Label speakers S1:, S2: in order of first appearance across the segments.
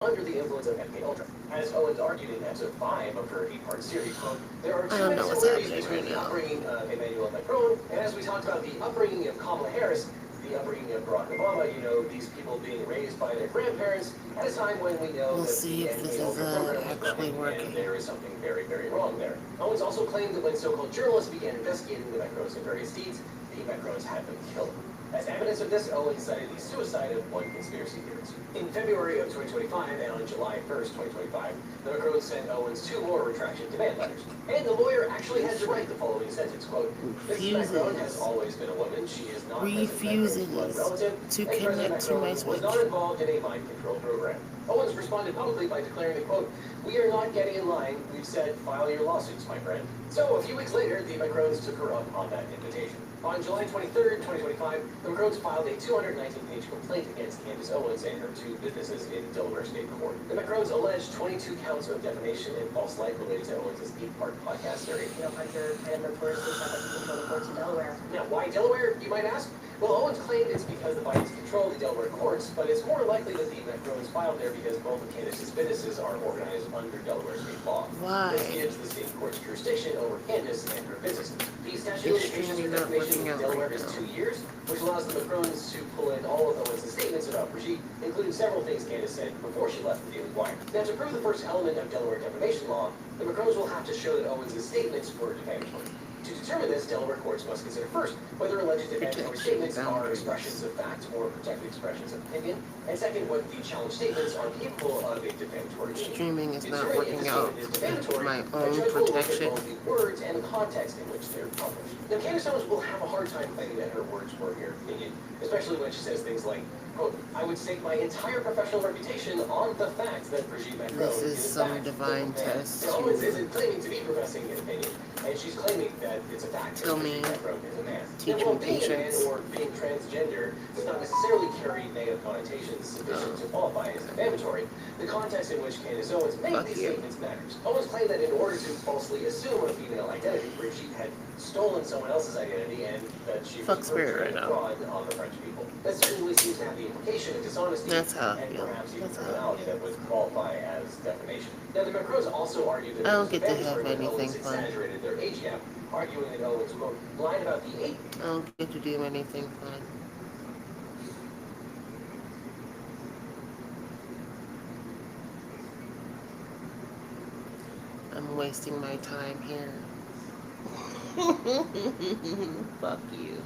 S1: under the influence of MK Ultra. As Owens argued in episode 5 of her 8-part series, quote, there are
S2: I
S1: too
S2: don't
S1: many
S2: know what's
S1: similarities
S2: happening
S1: between
S2: right
S1: the
S2: now.
S1: upbringing of Emmanuel Macron, and as we talked about the upbringing of Kamala Harris, the upbringing of Barack Obama, these people being raised by their grandparents at a time when we know
S2: We'll
S1: that
S2: see
S1: the
S2: if this
S1: MK
S2: is
S1: Ultra program was
S2: actually
S1: running,
S2: working.
S1: and there is something very, very wrong there. Owens also claimed that when so-called journalists began investigating the Macrons and various deeds, the Macrons had them killed. As evidence of this, Owens cited the suicide of one conspiracy theorist. In February of 2025 and on July 1st, 2025, the Macrons sent Owens 2 more retraction demand letters. And the lawyer actually had to write the following sentence, quote, Mrs. Macron has always been a woman. She is not President Macron's blood relative,
S2: to
S1: and President
S2: connect to my
S1: Macron was
S2: Switch.
S1: not involved in a mind control program. Owens responded publicly by declaring that, quote, we are not getting in line. We've said, file your lawsuits, my friend. So a few weeks later, the Macrons took her up on that invitation. On July 23rd, 2025, the Macrons filed a 219-page complaint against Candace Owens and her 2 businesses in Delaware State Court. The Macrons alleged 22 counts of defamation and false light related to Owens' 8-part podcast series.
S3: Piker kind of notoriously sounds like he control the courts in Delaware.
S1: Now, why Delaware, you might ask? Well, Owens claimed it's because the Bidens control the Delaware courts, but it's more likely that the Macrons filed there because both of Candace's businesses are organized under Delaware state law.
S2: Why?
S1: This gives the state court's jurisdiction over Candace and her businesses. The statute of limitations for defamation in Delaware is 2 years, which allows the Macrons to pull in all of Owens' statements about Brigitte, including several things Candace said before she left the Daily Wire. Now, to prove the first element of Delaware defamation law, the Macrons will have to show that Owens' statements were defamatory. To determine this, Delaware courts must consider first whether alleged defamatory statements are expressions of fact or protected expressions of opinion, and second, whether the challenged statements are capable of a defamatory meaning.
S2: Streaming is not
S1: Determining if
S2: working
S1: the
S2: out
S1: statement is defamatory,
S2: my
S1: a
S2: own
S1: judge will look at
S2: protection.
S1: both the words and the context in which they're published. Now, Candace Owens will have a hard time claiming that her words were her opinion, especially when she says things like, quote, I would stake my entire professional reputation on the fact that Brigitte Macron
S2: This is
S1: in
S2: some
S1: fact
S2: divine
S1: the man.
S2: test.
S1: Now, Owens isn't claiming to be professing an opinion, and she's claiming that it's a fact that
S2: Tell me.
S1: Brigitte Macron is a man.
S2: Teach
S1: Now, while
S2: me
S1: being a man
S2: patience.
S1: or being transgender does not necessarily carry negative connotations sufficient to qualify as defamatory, the context in which Candace Owens made
S2: Fuck
S1: these
S2: you.
S1: statements matters. Owens claimed that in order to falsely assume a female identity, Brigitte had stolen someone else's identity and that she
S2: Fuck
S1: was
S2: Spirit right
S1: perpetrating
S2: now.
S1: fraud on the French people. That certainly seems to have the implication of dishonesty
S2: That's how I
S1: and
S2: feel.
S1: perhaps even
S2: That's how I
S1: criminality
S2: feel.
S1: that would qualify as defamation. Now, the Macrons also argued that
S2: I
S1: it
S2: don't
S1: was
S2: get to have
S1: defamatory when
S2: anything
S1: Owens
S2: fun.
S1: exaggerated their age gap, arguing that Owens, quote, lied about the age.
S2: I don't get to do anything fun. I'm wasting my time here. Fuck you.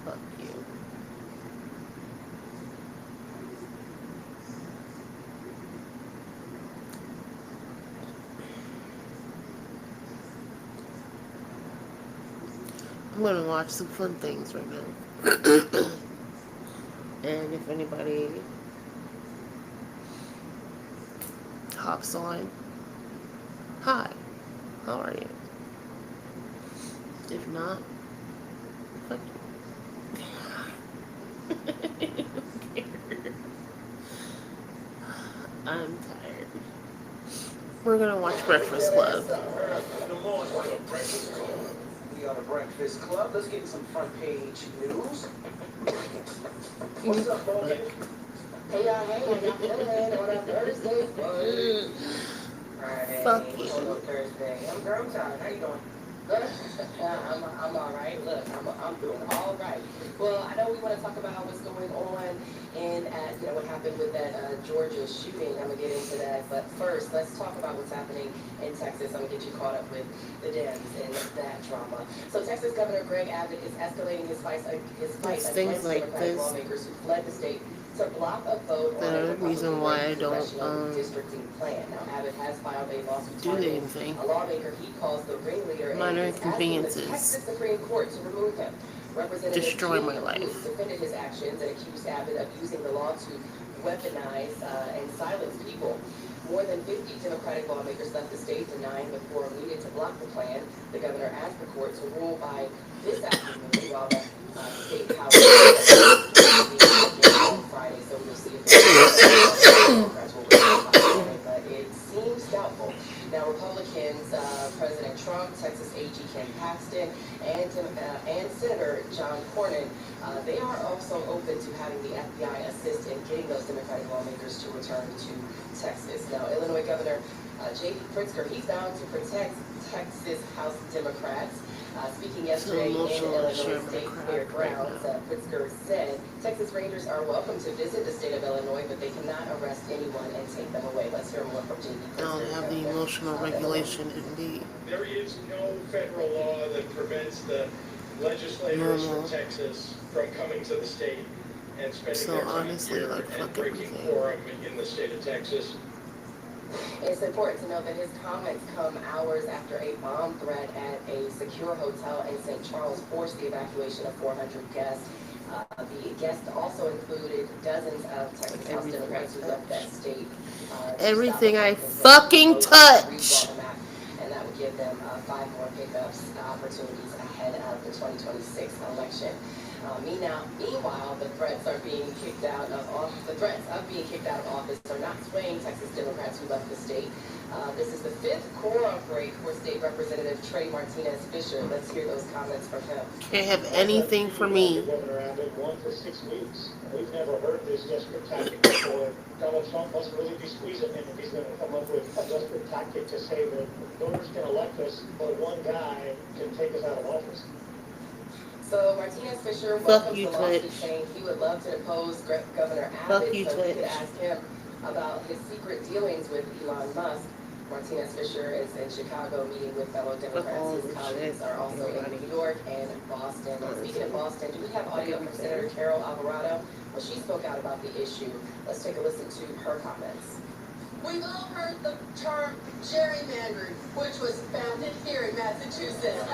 S2: Fuck you. I'm gonna watch some fun things right now. And if anybody hops on, hi, how are you? If not, fuck you. I'm tired. We're gonna watch Breakfast Club.
S1: Good morning, Breakfast Club. We are the Breakfast Club. Let's get some front page news. What's up, Morgan?
S3: Hey y'all, hey, how y'all feeling on a Thursday? Friday,
S2: Fuck you.
S3: on a Thursday. I'm tired. How you doing? Good. I'm all right. Look, I'm doing all right. Well, I know we want to talk about what's going on and what happened with that Georgia shooting. I'm gonna get into that, but first, let's talk about what's happening in Texas. I'm gonna get you caught up with the Dems and that drama. So, Texas Governor Greg Abbott is escalating his fight
S2: It's
S3: against
S2: things like
S3: Democratic
S2: this
S3: lawmakers who fled the state to block a vote on
S2: that
S3: a
S2: are the reason why I don't
S3: redistricting plan. Now, Abbott has filed a lawsuit
S2: do
S3: targeting
S2: anything.
S3: a lawmaker he calls the ringleader
S2: Minor
S3: and is asking the
S2: inconveniences.
S3: Texas Supreme Court to remove him. Representative
S2: Destroy my
S3: Jim
S2: life.
S3: Lewis defended his actions and accused Abbott of using the law to weaponize and silence people. More than 50 Democratic lawmakers left the state, denying the quorum needed to block the plan. The governor asked the court to rule by this afternoon while the state house on Friday, so we'll see if Democrats will respond, but it seems doubtful. Now, Republicans, President Trump, Texas AG Ken Paxton, and Senator John Cornyn They are also open to having the FBI assist in getting those Democratic lawmakers to return to Texas. Now, Illinois Governor J.B. Pritzker, he's bound to protect Texas House Democrats. Speaking yesterday in Illinois State Fairgrounds, Pritzker said Texas Rangers are welcome to visit the state of Illinois, but they cannot arrest anyone and take them away. Let's hear more from J.B. Pritzker.
S2: I don't have the emotional regulation indeed.
S4: There is no federal law that prevents the legislators from Texas from coming to the state and spending their time here and breaking quorum in the state of Texas.
S3: It's important to note that his comments come hours after a bomb threat at a secure hotel in St. Charles forced the evacuation of 400 guests. The guests also included dozens of Texas House Democrats who left that state.
S2: Everything I fucking touch.
S3: And that would give them 5 more pickups opportunities ahead of the 2026 election. Meanwhile, the threats of being kicked out of office are not swaying Texas Democrats who left the state. This is the 5th quorum break for State Representative Trey Martinez Fisher. Let's hear those comments from him.
S2: Can't have anything for me.
S4: Governor Abbott won for 6 weeks. We've never heard this desperate tactic before. Donald Trump must really be squeezing him if he's going to come up with a desperate tactic to say that voters can elect us, but one guy can take us out of office.
S3: So Martinez Fisher welcomes the lawsuit, saying he would love to depose Governor Abbott so we could ask him about his secret dealings with Elon Musk. Martinez Fisher is in Chicago meeting with fellow Democrats. His colleagues are also in New York and Boston. And speaking of Boston, do we have audio from Senator Carol Alvarado? Well, she spoke out about the issue. Let's take a listen to her comments.
S5: We've all heard the term gerrymandering, which was founded here in Massachusetts.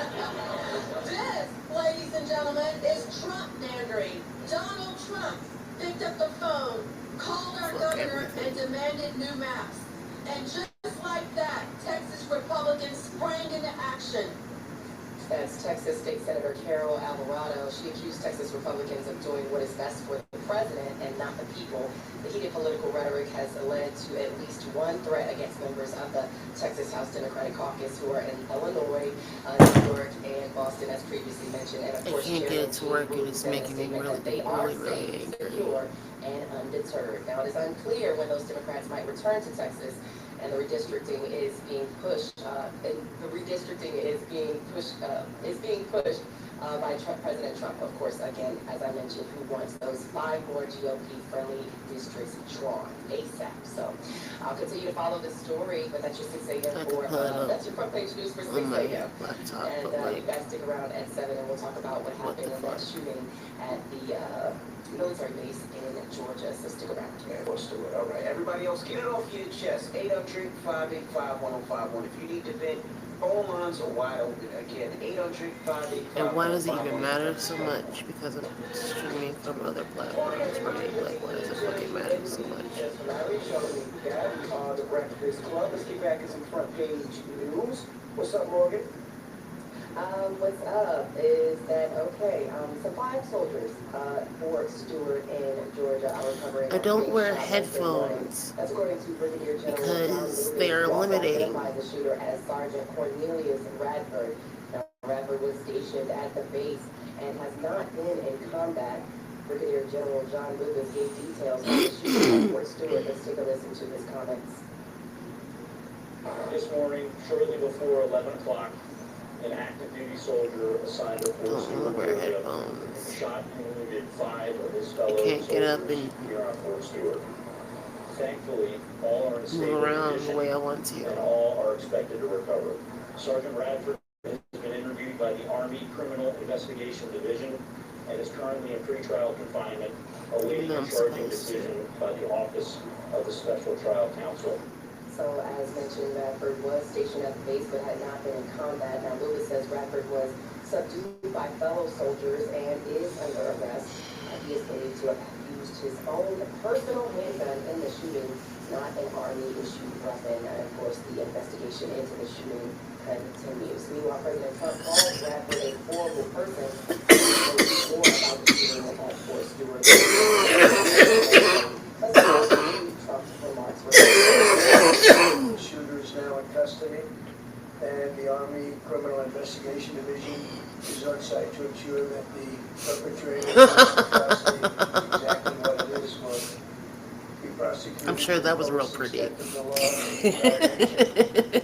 S5: This, ladies and gentlemen, is Trump-mandering. Donald Trump picked up the phone, called our governor, and demanded new maps. And just like that, Texas Republicans sprang into action.
S3: That's Texas State Senator Carol Alvarado. She accused Texas Republicans of doing what is best for the president and not the people. The heated political rhetoric has led to at least one threat against members of the Texas House Democratic Caucus who are in Illinois, New York, and Boston, as previously mentioned. And of course,
S2: I can't get it to work, and it's making me really angry.
S3: Secure and undeterred. Now, it is unclear when those Democrats might return to Texas. And the redistricting is being pushed. By President Trump, of course. Again, as I mentioned, who wants those 5 more GOP-friendly districts drawn ASAP. So I'll continue to follow this story, but that's your 6 a.m. That's your front page news for 6 a.m. And you guys stick around at 7, and we'll talk about what happened in that shooting at the military base in Georgia. So stick around.
S1: Let's do it. All right. Everybody else, get it off your chest. 800-585-1051. If you need to vent, phone lines are wide open. Again, 800-585-1051.
S2: And why does it even matter so much? Because I'm streaming from other platforms, right? Like, why does it fucking matter so much?
S1: Yes, Larry, showing the Breakfast Club. Let's get back to some front page news. What's up, Morgan?
S3: What's up is that, some 5 soldiers, Fort Stewart in Georgia are recovering.
S2: I don't wear headphones
S3: That's according to Brigadier General
S2: because they are limiting.
S3: The shooter as Sergeant Cornelius Radford. Now, Radford was stationed at the base and has not been in combat. Brigadier General John Lucas gave details on the shooting at Fort Stewart. Let's take a listen to his comments.
S4: This morning, shortly before 11 o'clock, an active duty soldier assigned to Fort Stewart area shot and wounded 5 of his fellow soldiers here on Fort Stewart. Thankfully, all are in stable condition, and all are expected to recover. Sergeant Radford has been interviewed by the Army Criminal Investigation Division and is currently in pretrial confinement, awaiting a charging decision by the Office of the Special Trial Counsel.
S3: So, as mentioned, Radford was stationed at the base but had not been in combat. Now, Lucas says Radford was subdued by fellow soldiers and is under arrest. He is believed to have used his own personal handgun in the shooting, not an Army-issued weapon. And, of course, the investigation into the shooting continues. Meanwhile, President Trump called Radford a horrible person. More about the shooting at Fort Stewart. Let's go to Trump's remarks.
S6: Shooters now in custody, and the Army Criminal Investigation Division is on site to ensure that the perpetrator knows precisely exactly what it is will be prosecuted.
S2: I'm sure that was
S6: to the
S2: real
S6: fullest
S2: pretty.
S6: extent of the law.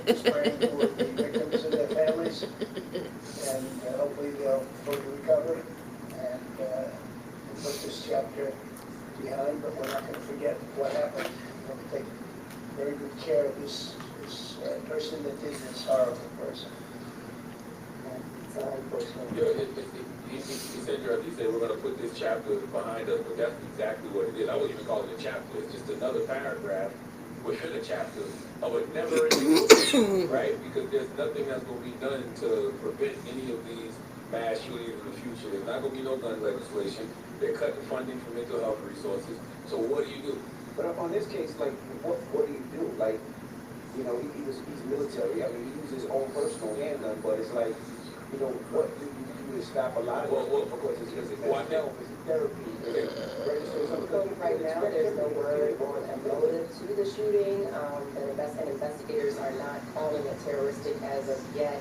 S6: Just praying for the victims and their families, and hopefully they'll fully recover and put this chapter behind, but we're not going to forget what happened. We're going to take very good care of this person that did this horrible person. It's unfortunate.
S7: He said we're going to put this chapter behind us, but that's exactly what it is. I wouldn't even call it a chapter. It's just another paragraph within a chapter of a never-ending book, right? Because there's nothing that's going to be done to prevent any of these mass shootings in the future. There's not going to be no gun legislation. They're cutting funding for mental health resources. So what do you do?
S1: But on this case, like, what do you do? Like, you know, he's military. I mean, he uses his own personal handgun, but it's like, you know, what do you do to stop a lot of this? Because it's mental health, it's therapy, registers of
S3: Right now, there's no word on a motive to the shooting. Investigators are not calling it terroristic as of yet,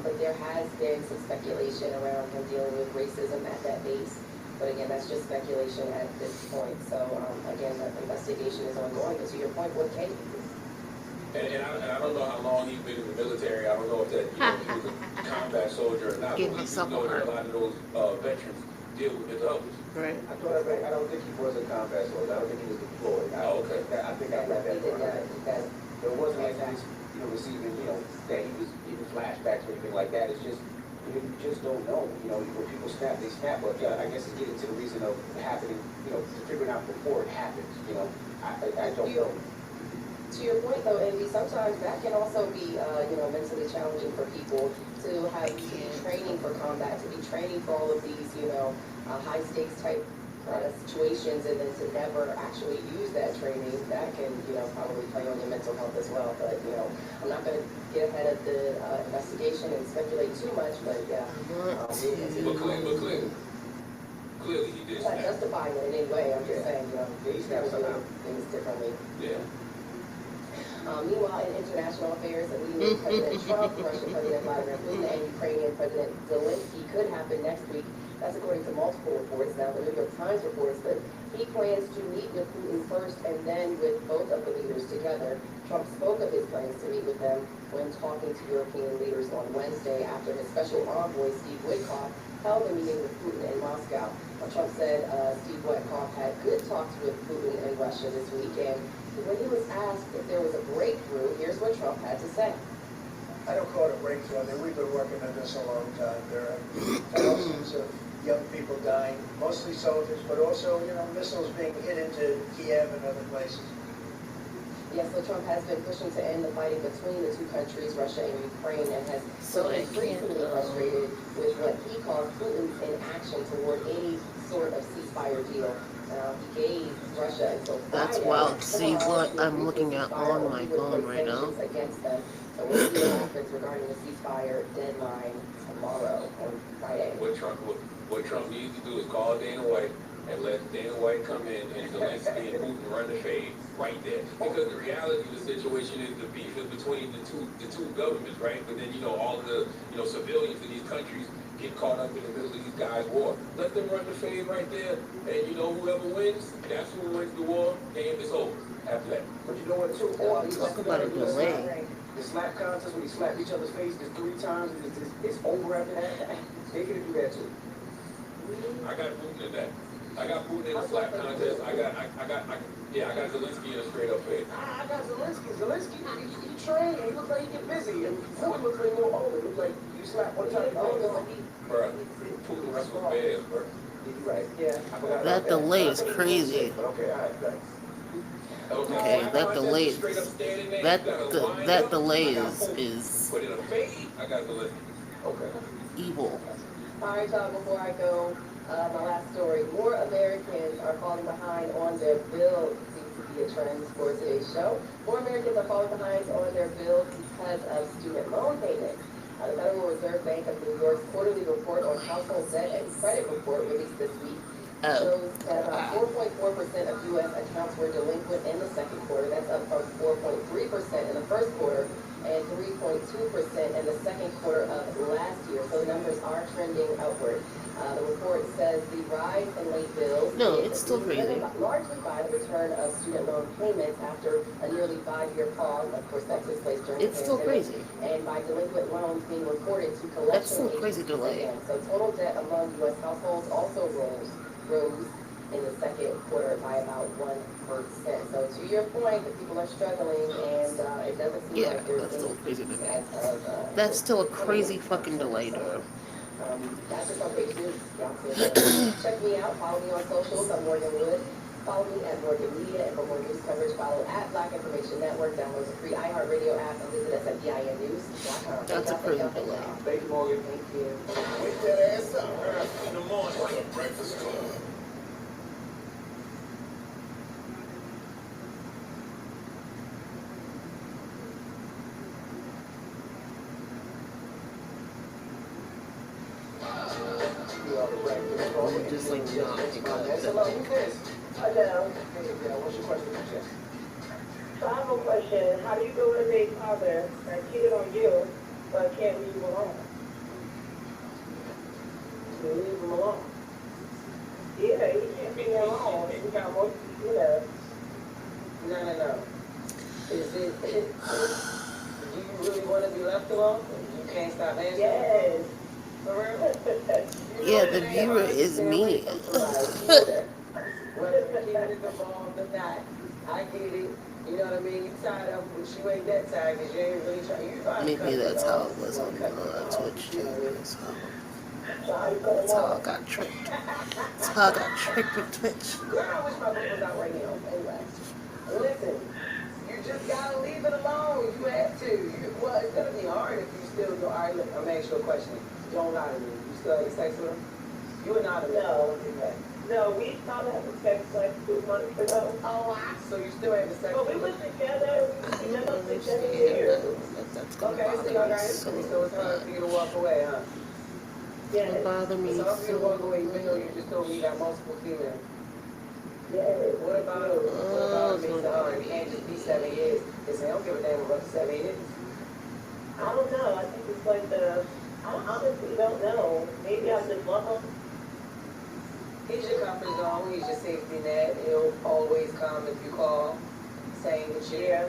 S3: but there has been some speculation around him dealing with racism at that base. But again, that's just speculation at this point. So again, the investigation is ongoing. But to your point, what can you do?
S7: And I don't know how long he's been in the military. I don't know if that he was a combat soldier or not.
S2: Give
S7: But we
S2: myself
S7: know
S2: a
S7: that a
S2: heart.
S7: lot of those veterans deal with mental health.
S2: Right.
S1: I don't think he was a combat soldier. I don't think he was deployed.
S7: Oh, okay.
S1: I think I read that wrong.
S3: That
S1: There wasn't like this, you know, receiving, you know, that he was even flashbacks or anything like that. It's just, you just don't know. You know, when people snap, they snap. But I guess it's getting to the reason of happening, you know, figuring out before it happens. You know, I don't know.
S3: To your point, though, Envy, sometimes that can also be, mentally challenging for people to have to be training for combat, to be training for all of these, high stakes type situations, and then to never actually use that training. That can, probably play on your mental health as well. But I'm not going to get ahead of the investigation and speculate too much. But yeah,
S7: But clearly he did
S3: not
S7: snap.
S3: justifying it in any way. I'm just saying,
S1: He snapped somehow.
S3: things differently.
S7: Yeah.
S3: Meanwhile, in international affairs, the meeting with President Trump, Russian President Vladimir Putin, and Ukrainian President Zelensky could happen next week. That's according to multiple reports. Now, the New York Times reports that he plans to meet with Putin first and then with both of the leaders together. Trump spoke of his plans to meet with them when talking to European leaders on Wednesday after his special envoy, Steve Witkoff, held a meeting with Putin in Moscow. Trump said Steve Witkoff had good talks with Putin and Russia this weekend. When he was asked if there was a breakthrough, here's what Trump had to say.
S6: I don't call it a breakthrough. I mean, we've been working on this a long time. There are thousands of young people dying, mostly soldiers, but also, missiles being hit into Kiev and other places.
S3: Yes, so Trump has been pushing to end the fighting between the two countries, Russia and Ukraine, and has
S2: So
S3: been
S2: I can't,
S3: increasingly frustrated with what he calls Putin's inaction toward any sort of ceasefire deal. He gave Russia until
S2: That's
S3: Friday
S2: wild to see what
S3: to
S2: I'm looking at
S3: ceasefire
S2: on
S3: or
S2: my
S3: he would
S2: phone
S3: put
S2: right now.
S3: sanctions against them. So we'll see what happens regarding the ceasefire deadline tomorrow on Friday.
S7: What Trump needs to do is call Dana White and let Dana White come in and Zelensky and Putin run the fade right there. Because the reality of the situation is the beef is between the two governments, right? But then all of the civilians in these countries get caught up in the middle of these guys' war. Let them run the fade right there, and whoever wins, that's who wins the war, and it's over after that.
S1: But you know what, too?
S2: Talk about a delay.
S1: The slap contest when you slap each other's faces 3 times, and it's over after that. They can do that too.
S7: I got Putin in that. I got Putin in a slap contest. I got Zelensky in a straight up fade.
S1: I got Zelensky. Zelensky, he trained. He looks like he get busy. And Putin looks like more older. He looks like you slap one time.
S7: Bruh, Putin wrestles bears, bruh.
S1: You're right. Yeah.
S2: That delay is crazy.
S1: Okay, all right.
S2: Okay, that delay is that delay is
S7: But in a fade, I got Zelensky.
S1: Okay.
S2: evil.
S3: All right, y'all, before I go, my last story. More Americans are falling behind on their bills. Seems to be a trend for today's show. More Americans are falling behind on their bills because of student loan payments. The Federal Reserve Bank of New York's quarterly report on household debt and credit report released this week shows that about 4.4% of U.S. accounts were delinquent in the second quarter. That's up from 4.3% in the first quarter. and 3.2% in the second quarter of last year. So the numbers are trending upward. The report says the rise in late bills
S2: No,
S3: is
S2: it's still
S3: driven
S2: crazy.
S3: largely by the return of student loan payments after a nearly 5-year pause. Of course, that took place during
S2: It's
S3: the
S2: still
S3: pandemic,
S2: crazy.
S3: and by delinquent loans being reported to collection
S2: That's still crazy
S3: agencies
S2: delay.
S3: again. So total debt among U.S. households also rose in the second quarter by about 1%. So to your point, that people are struggling, and it doesn't seem
S2: Yeah,
S3: like there's
S2: that's
S3: any
S2: still crazy to me.
S3: as of
S2: That's still a crazy fucking delay, though.
S3: that's just on page news. Y'all can check me out. Follow me on socials. I'm Morgan Wood. Follow me at Morgan Media, and for more news coverage, follow at Black Information Network. Download the free iHeartRadio app and visit us at BINnews.com.
S2: That's a crazy delay.
S1: Thank you, Morgan.
S3: Thank you.
S7: Wake that ass up early in the morning for the breakfast club.
S2: I'm just like not pick up
S1: Hello, who's this?
S5: Hello.
S1: Hey, yeah, what's your question, Jess?
S5: So I have a question. How do you go with a big father that cheated on you but can't leave you alone?
S3: You leave them alone.
S5: Yeah, he can't be alone. He got most of
S3: No. Is it, do you really want to be left alone? You can't stop answering?
S5: Yes.
S3: For real?
S2: Yeah, the viewer is me.
S3: Whether the kid is involved or not, I get it. You know what I mean? You tied up, but you ain't that tired because you ain't really trying. You trying to cut
S2: Maybe
S3: it
S2: that's how
S3: off.
S2: it was
S3: You
S2: on
S3: wanna cut it off,
S2: Twitch
S3: you know what I
S2: too.
S3: mean?
S2: That's how I got tricked. That's how I got tricked with Twitch.
S3: Girl, I wish my book was out right now. Anyway, listen, you just gotta leave it alone. You have to. Well, it's gonna be hard if you still go. All right, look, I'm gonna ask you a question. Don't lie to me. You still have sex with him? You and not
S5: No. No, we started having sex like 2 months ago.
S3: Oh, so you still having sex?
S5: But we was together. We never
S2: Yeah,
S5: together years.
S2: that's gonna
S3: Okay, so y'all
S2: bother
S3: got
S2: me
S3: it.
S2: so
S3: So it's hard for
S2: bad.
S3: you to walk away, huh?
S2: It's gonna bother me
S3: It's hard for you to walk
S2: so
S3: away, even though you
S2: bad.
S3: just told me you got multiple females.
S5: Yes.
S3: What about me? So it can't just be 7 years. They say, I don't give a damn about 7 years.
S5: I don't know. I think it's like I honestly don't know. Maybe I just love him.
S3: He's your comfort zone. He's your safety net. He'll always come if you call, saying that you.
S5: Yeah.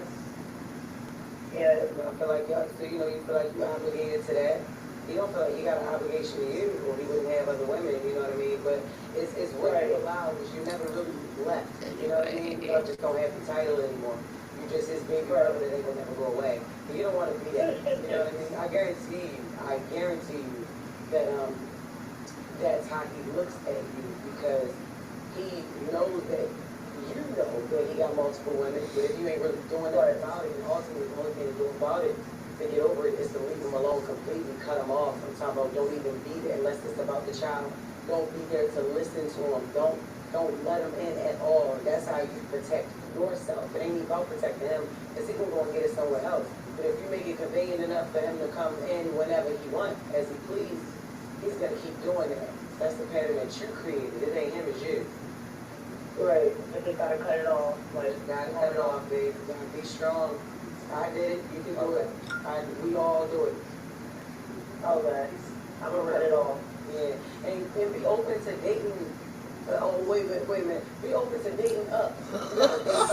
S5: Yeah.
S3: I feel like y'all, so you feel like you're obligated to that. He don't feel like he got an obligation to you, or he wouldn't have other women. You know what I mean? But it's what you allow because you never really left. You know what I mean? You just don't have the title anymore. You just his baby brother that ain't gonna never go away. And you don't want to be that. You know what I mean? I guarantee you that that's how he looks at you because he knows that you know that he got multiple women. But if you ain't really doing that about it, and ultimately the only thing to do about it to get over it is to leave him alone completely, cut him off. I'm talking about don't even be there unless it's about the child. Don't be there to listen to him. Don't let him in at all. That's how you protect yourself. It ain't even about protecting him because he can go and get it somewhere else. But if you make it convenient enough for him to come in whenever he wants, as he please, he's gonna keep doing that. That's the pattern that you created. It ain't him, it's you.
S5: Right. I just gotta cut it off.
S3: Like, gotta cut it off, babe. You gotta be strong. I did it. You can do it. We all do it.
S5: Okay. I'm gonna cut it off.
S3: Yeah. And be open to dating. Oh, wait a minute. Be open to dating up. You gotta date up.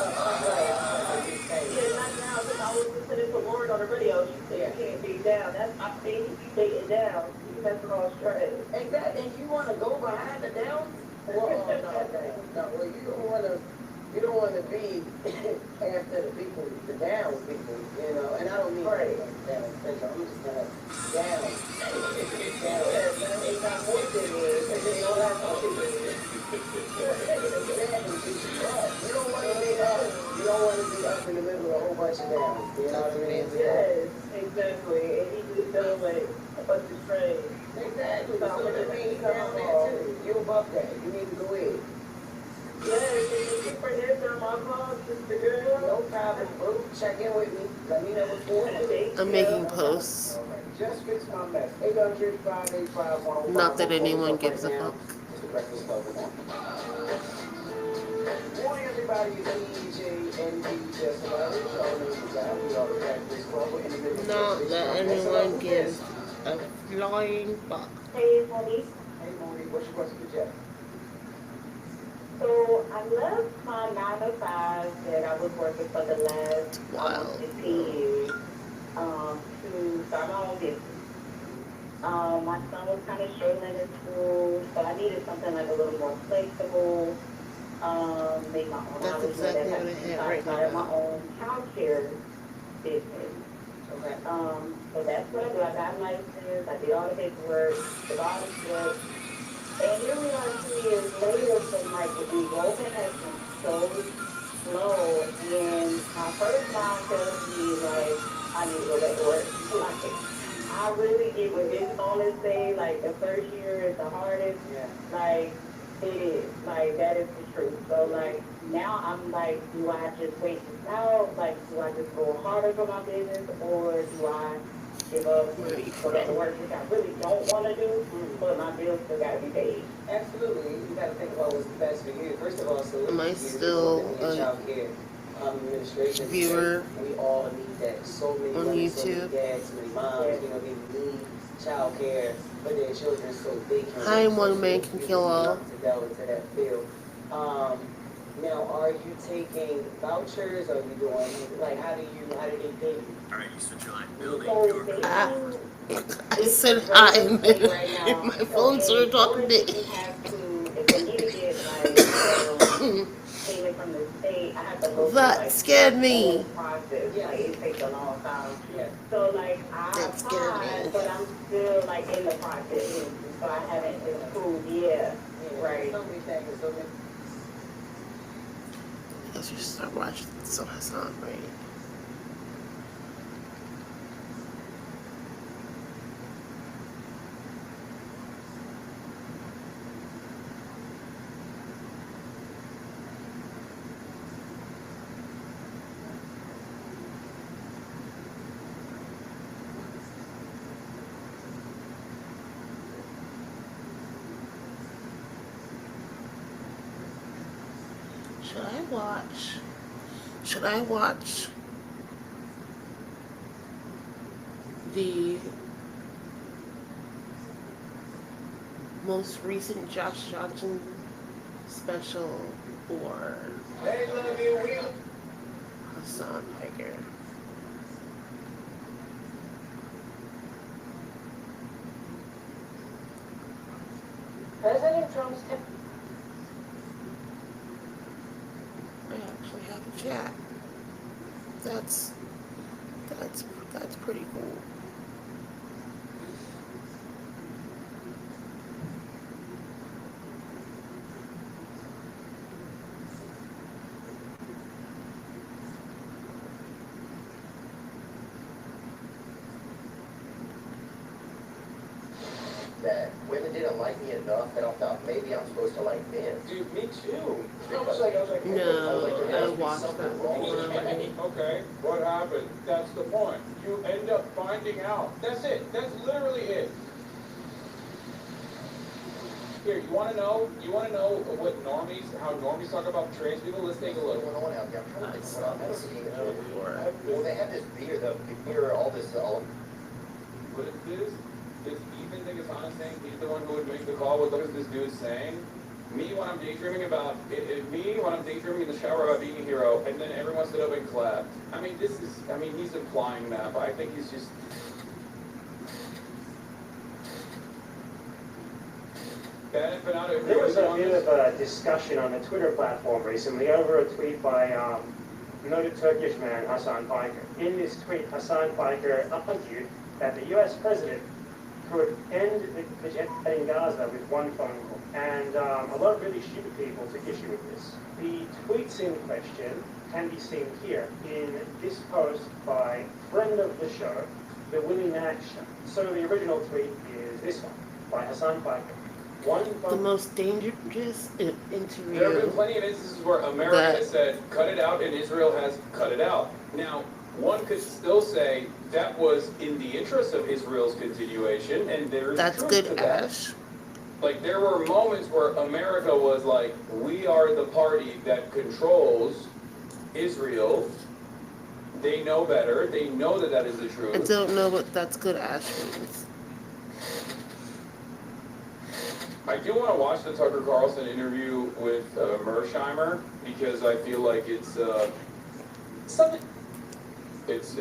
S5: Yeah, not now, because I was listening to Lauren on the radio. She said you can't date down. That's my thing. If you date it down, you messing all straight.
S3: Exactly. And you wanna go behind the down? Well, no. Well, you don't want to be after the people, the down people, and I don't mean down syndrome. I'm just gonna down. It's not more than it is, and then all that other shit. You don't want to be up. You don't want to be up in the middle of a whole bunch of downs. You know what I mean?
S5: Yes, exactly. And he just feels like a bunch of strays.
S3: Exactly. So that means you're down there too. You're above that. You need to go in.
S5: Yes, and you for him on my call, Sister Girl.
S3: No problem, bro. Check in with me. Let me know what's going on.
S2: I'm making posts.
S1: Just fix my mess. 800-585-1051.
S2: Not that anyone gives a fuck.
S1: It's the Breakfast Club. Morning, everybody. It's EJ
S2: Not that anyone gives a flying fuck.
S8: Hey, Monique.
S6: Hey, Maureen, what's your question for Jeff?
S8: So I left my 9 to 5 that I was working for the last
S2: Wow.
S8: 15 years to start my own business. My son was kind of struggling in school, so I needed something like a little more flexible. Make my own
S2: That's
S8: hours.
S2: exactly what I had right
S8: started
S2: now.
S8: my own childcare business.
S3: Okay.
S8: So that's what I do. I got licensed. I did all the paperwork, the all the steps. And here we are 2 years later, so like the enrollment has been so slow. And my first mom tells me like I need to go back to work. Like I really get what this bonus say, like the first year is the hardest.
S3: Yeah.
S8: Like it is. Like that is the truth. So like now I'm like, do I just wait this out? Like do I just go harder for my business, or do I give up, go back to work, which I really don't want to do, but my bills still got to be paid.
S3: Absolutely. You got to think about what's the best for you. First of all, so
S2: Am I still a
S3: childcare administration.
S2: viewer
S3: We all need that. So many
S2: on
S3: women, so many
S2: YouTube?
S3: dads, so many moms, you know, they need childcare for their children so they can.
S2: Hi, one man can kill all.
S3: To go into that field. Now, are you taking vouchers? Are you doing like how do they pay you?
S7: Alright, you switch your line building.
S8: So they
S2: Ah.
S8: do
S2: I said hi, and
S8: right
S2: then
S8: now.
S2: my phone started talking to
S8: You
S2: me.
S8: have to, if they need to get like payment from the state, I have to go through
S2: That
S8: like
S2: scared
S8: the
S2: me.
S8: whole process.
S3: Yeah.
S8: Like it takes a long time.
S3: Yeah.
S8: So like I
S2: That scared
S8: applied,
S2: me.
S8: but I'm still like in the process. So I haven't been approved yet. Right.
S3: So many things. So many.
S2: I guess we should start watching So Hasan, right? Should I watch the most recent Josh Johnson special or
S7: Hey, love you, Will.
S2: Hasan Piker?
S3: President Trump's
S2: I actually have a chat. That's pretty cool.
S1: That women didn't like me enough that I thought maybe I'm supposed to like men.
S7: Dude, me too.
S1: I was like,
S2: No, I watched that before.
S7: Okay, what happened? That's the point. You end up finding out. That's it. That's literally it. Here, you want to know what normies, how normies talk about trans people? Let's take a look.
S1: What's going on out there? I'm trying to think what I'm missing.
S2: Before.
S1: Well, they have this beer, the beer, all this,
S7: What is this? Does Ethan think it's Hasan saying he's the one who would make the call? What is this dude saying? Me when I'm daydreaming about me when I'm daydreaming in the shower about being a hero, and then everyone stood up and clapped. I mean, he's implying that, but I think he's just.
S9: There was a bit of a discussion on the Twitter platform recently over a tweet by noted Turkish man Hasan Piker. In this tweet, Hasan Piker argued that the U.S. president could end the genocide in Gaza with one phone call. And a lot of really stupid people took issue with this. The tweets in question can be seen here in this post by friend of the show, the Willie Nash Show. So the original tweet is this one by Hasan Piker.
S2: The most dangerous
S7: There have been
S2: interview.
S7: plenty of instances where America has said, cut it out, and Israel has cut it out. Now, one could still say that was in the interest of Israel's continuation, and there's
S2: That's
S7: truth
S2: good,
S7: to that.
S2: Ash.
S7: Like, there were moments where America was like, we are the party that controls Israel, they know better. They know that that is the
S2: I
S7: truth.
S2: don't know what that's good Ash means.
S7: I do want to watch the Tucker Carlson interview with Mersheimer because I feel like it's something. It's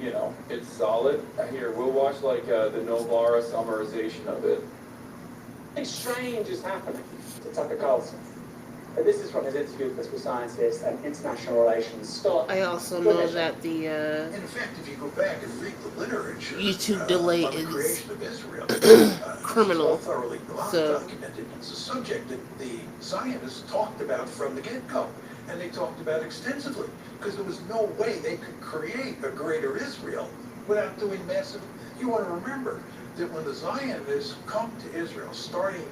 S7: you know, it's solid. Here, we'll watch like the Novara summarization of it.
S10: Something strange is happening to Tucker Carlson. And this is from his interview with political scientist and international relations Scott.
S2: I also know that the
S11: In effect, if you go back and read the literature,
S2: YouTube delay
S11: on the
S2: is
S11: creation of Israel,
S2: criminal.
S11: it's all thoroughly
S2: So
S11: documented. It's a subject that the Zionists talked about from the get-go, and they talked about extensively, because there was no way they could create a greater Israel without doing massive. You want to remember that when the Zionists come to Israel, starting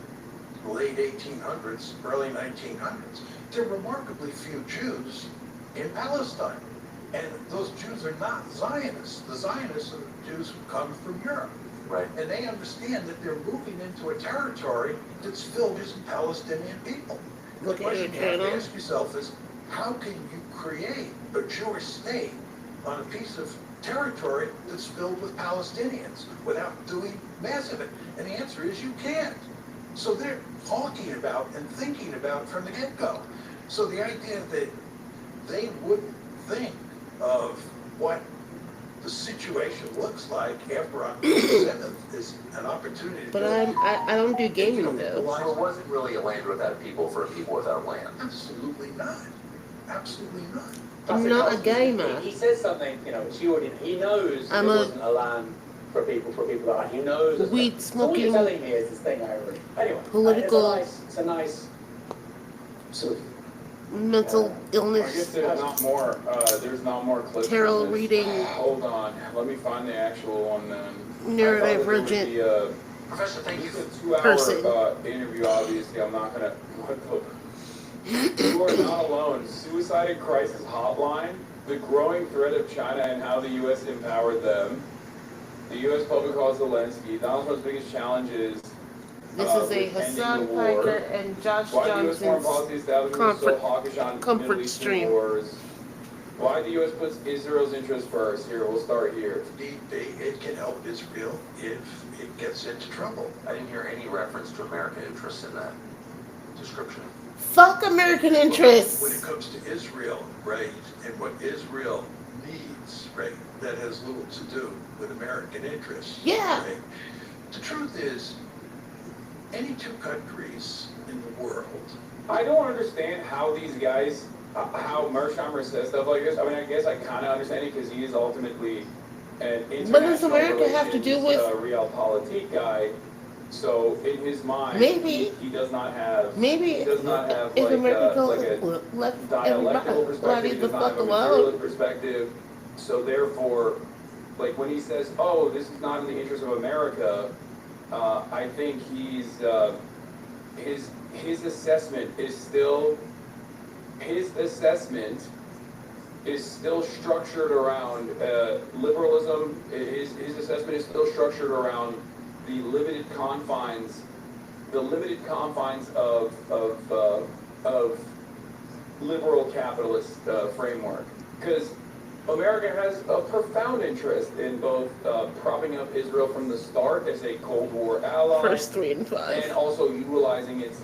S11: late 1800s, early 1900s, there are remarkably few Jews in Palestine. And those Jews are not Zionists. The Zionists are the Jews who come from Europe.
S1: Right.
S11: And they understand that they're moving into a territory that's filled with Palestinian people.
S2: Look
S11: The
S2: at your
S11: question you have to
S2: channel.
S11: ask yourself is, how can you create a Jewish state on a piece of territory that's filled with Palestinians without doing massive? And the answer is you can't. So they're talking about and thinking about from the get-go. So the idea that they wouldn't think of what the situation looks like after October 7th is an opportunity.
S2: but I don't do gaming though.
S1: So it wasn't really a land without people for a people without land.
S11: Absolutely not. Absolutely not.
S2: I'm not a gamer.
S10: He says something, you know, it's the audience. He knows
S2: I'm
S10: it
S2: a-
S10: wasn't a land for people that are. He knows. it's
S2: Weed
S10: not. So
S2: smoking-
S10: what you're telling me is this thing over. Anyway,
S2: Political-
S10: it's a nice sort of.
S2: Mental
S7: I
S2: illness.
S7: guess there's not more clips.
S2: Tarot
S7: from this.
S2: reading.
S7: Hold on, let me find the actual one then.
S2: Neurodivergent
S11: Professor, thank you.
S7: This is a 2-hour
S2: person.
S7: interview. Obviously, I'm not gonna. You are not alone. Suicide and Crisis Hotline: the growing threat of China and how the U.S. empowered them. The U.S. public calls Zelensky. Donald Trump's biggest challenge is.
S2: This is a
S7: with ending
S2: Hasan
S7: the war.
S2: Piker and Josh
S7: Why the U.S. foreign
S2: Johnson's
S7: policy establishment is so hawkish on
S2: comfort
S7: Middle Eastern
S2: stream.
S7: wars? Why the U.S. puts Israel's interests first? Here, we'll start here.
S11: It can help Israel if it gets into trouble.
S1: I didn't hear any reference to American interests in that description.
S2: Fuck American
S11: When it
S2: interests.
S11: comes to Israel, right, and what Israel needs, right, that has little to do with American interests.
S2: Yeah.
S11: Right? The truth is, any two countries in the world.
S7: I don't understand how these guys, how Mersheimer says stuff like this. I mean, I guess I kind of understand it because he is ultimately an international
S2: What does America have to do with-
S7: realpolitik guy. So in his mind,
S2: Maybe-
S7: he does not have.
S2: Maybe
S7: he does not have
S2: if
S7: like
S2: America
S7: like a
S2: let
S7: dialectical perspective. He
S2: the
S7: does not
S2: fuck
S7: have a
S2: alone.
S7: materialist perspective. So therefore, like when he says, "Oh, this is not in the interest of America," I think he's his assessment is still structured around liberalism. His assessment is still structured around the limited confines of liberal capitalist framework. Because America has a profound interest in both propping up Israel from the start as a Cold War ally,
S2: First 3 and 5.
S7: and also utilizing its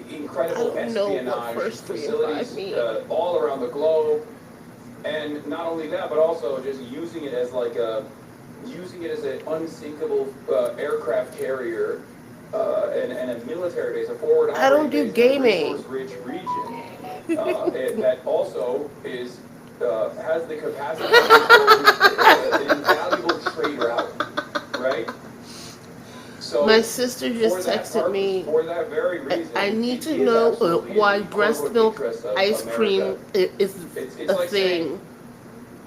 S7: incredible
S2: I don't know what
S7: espionage
S2: first 3 and 5
S7: facilities
S2: mean.
S7: all around the globe. And not only that, but also just using it as an unsinkable aircraft carrier and a military base, a forward
S2: I don't do
S7: operating base in a
S2: gaming.
S7: resource-rich region that also is has the capacity to be an invaluable trade route, right? So
S2: My sister just
S7: for that
S2: texted
S7: purpose,
S2: me.
S7: for that very reason,
S2: I need
S7: it
S2: to
S7: is
S2: know
S7: absolutely
S2: why
S7: in the
S2: breast
S7: public
S2: milk
S7: interest of
S2: ice cream
S7: America.
S2: is
S7: It's
S2: a
S7: like
S2: thing,
S7: saying,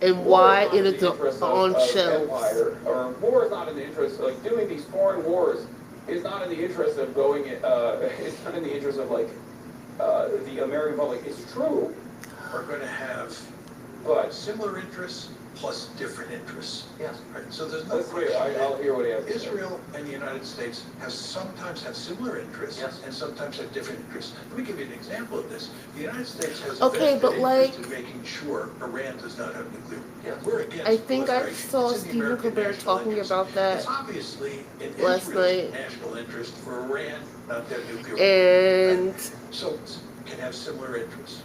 S2: and why
S7: war
S2: it
S7: is
S2: is
S7: not in the interest
S2: on
S7: of
S2: shelves.
S7: empire, or war is not in the interest, like doing these foreign wars is not in the interest of going, it's not in the interest of like the American public. It's true.
S11: Are going to have but similar interests plus different interests.
S1: Yes.
S11: Right, so there's no
S7: That's clear.
S11: question
S7: I'll
S11: that
S7: hear what he has to say.
S11: Israel and the United States sometimes have similar interests
S1: Yes.
S11: and sometimes have different interests. Let me give you an example of this. The United States has
S2: Okay,
S11: a
S2: but
S11: vested interest
S2: like-
S11: in making sure Iran does not have nuclear.
S1: Yes.
S11: We're against
S2: I think I
S11: proliferation.
S2: saw
S11: It's in the
S2: Stephen
S11: American
S2: Colbert
S11: national
S2: talking
S11: interest.
S2: about that
S11: It's obviously in
S2: last
S11: Israel's
S2: night.
S11: national interest for Iran not to have nuclear.
S2: And
S11: So can have similar interests.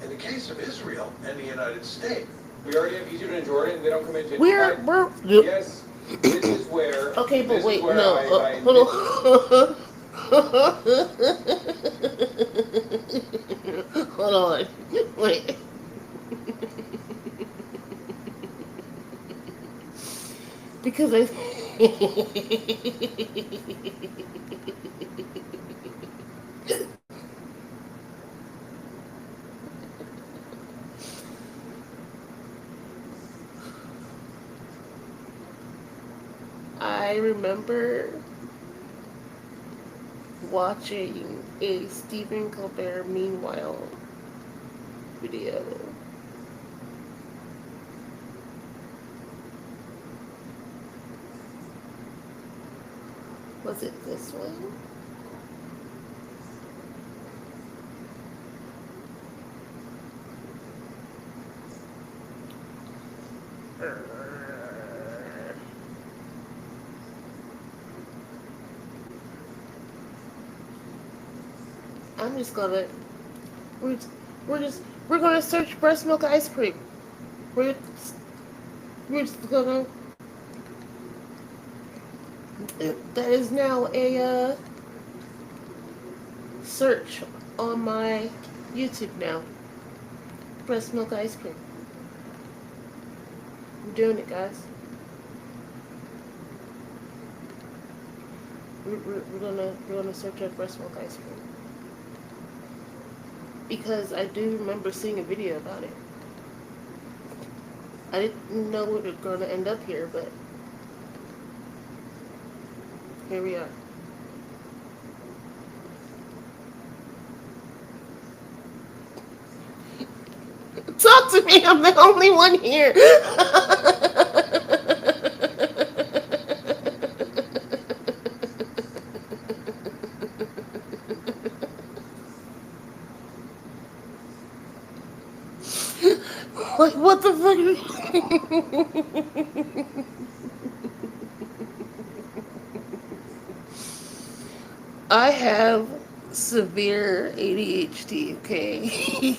S11: In the case of Israel and the United States,
S7: We already have Egypt and Jordan. They don't come into.
S2: we're
S7: Yes, this is where.
S2: okay, but
S7: this
S2: wait,
S7: is where
S2: no,
S7: I
S2: hold on. Hold on, wait. Because I remember watching a Stephen Colbert Meanwhile video. Was it this one? I'm just gonna we're gonna search breast milk ice cream. We're just gonna that is now a search on my YouTube now. Breast milk ice cream. I'm doing it, guys. We're gonna search up breast milk ice cream because I do remember seeing a video about it. I didn't know we were gonna end up here, but here we are. Talk to me. I'm the only one here. Like, what the fuck? I have severe ADHD, okay?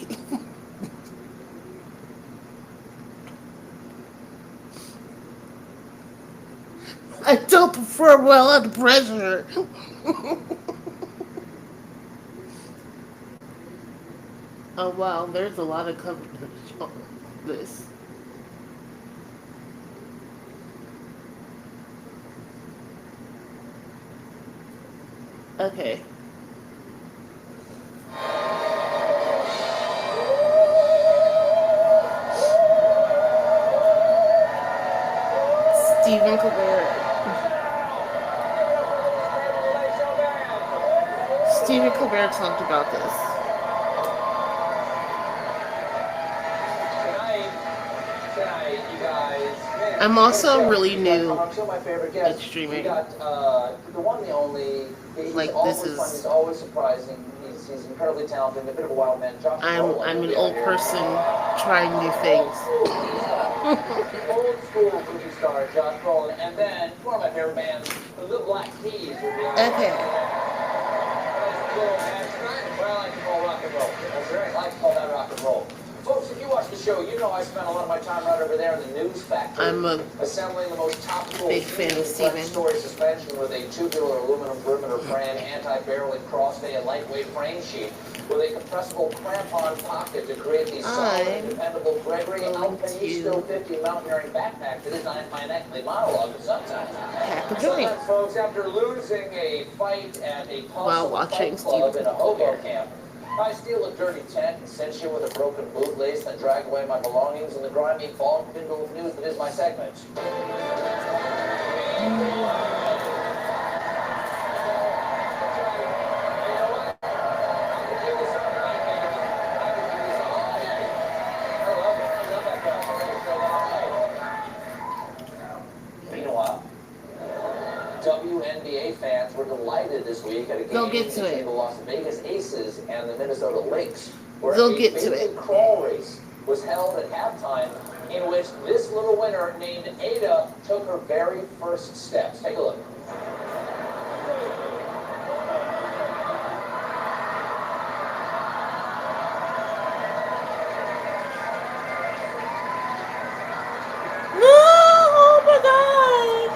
S2: I don't perform well under pressure. Oh wow, there's a lot of coverage on this. Okay. Stephen Colbert. Stephen Colbert talked about this.
S1: Tonight, you guys. Man,
S2: I'm also really
S1: you
S2: new
S1: guys, I'm still my favorite guest.
S2: at streaming.
S1: We got the one, the only. He's
S2: Like,
S1: always
S2: this is-
S1: fun. He's always surprising. He's incredibly talented. A bit of a wild man. Josh Brolin,
S2: I'm
S1: he'll
S2: an
S1: be
S2: old
S1: out here.
S2: person trying new things.
S1: Old school movie star Josh Brolin, and then one of my favorite bands, the Little Black Keys, will be on.
S2: Okay.
S1: Well, I like to call rock and roll. That's right. I like to call that rock and roll. Folks, if you watch the show, you know I spent a lot of my time right over there in the news factory.
S2: I'm a
S1: assembling the most topical
S2: big fan of Steven.
S1: story suspension with a tubular aluminum perimeter frame, anti-barreling crossbay, and lightweight frame sheet with a compressible crampon pocket to create the solid,
S2: I'm
S1: dependable Gregory
S2: going
S1: Alpinisto
S2: to
S1: 50 mountaineering backpack that is not my nightly monologue, but sometimes.
S2: pack a joint
S1: Sometimes, folks, after losing a fight at a
S2: while
S1: Paso
S2: watching
S1: fight club
S2: Stephen
S1: in a hobo
S2: Colbert.
S1: camp, I steal a dirty tent and cinch you with a broken bootlace, then drag away my belongings in the grimy fog bindle of news that is my segment. were delighted this week at a
S2: They'll
S1: game
S2: get to
S1: between
S2: it.
S1: the Las Vegas Aces and the Minnesota Lynx, where
S2: They'll
S1: a
S2: get to
S1: basic
S2: it.
S1: crawl race was held at halftime, in which this little winner named Ada took her very first steps. Take a look.
S2: No! Oh my god!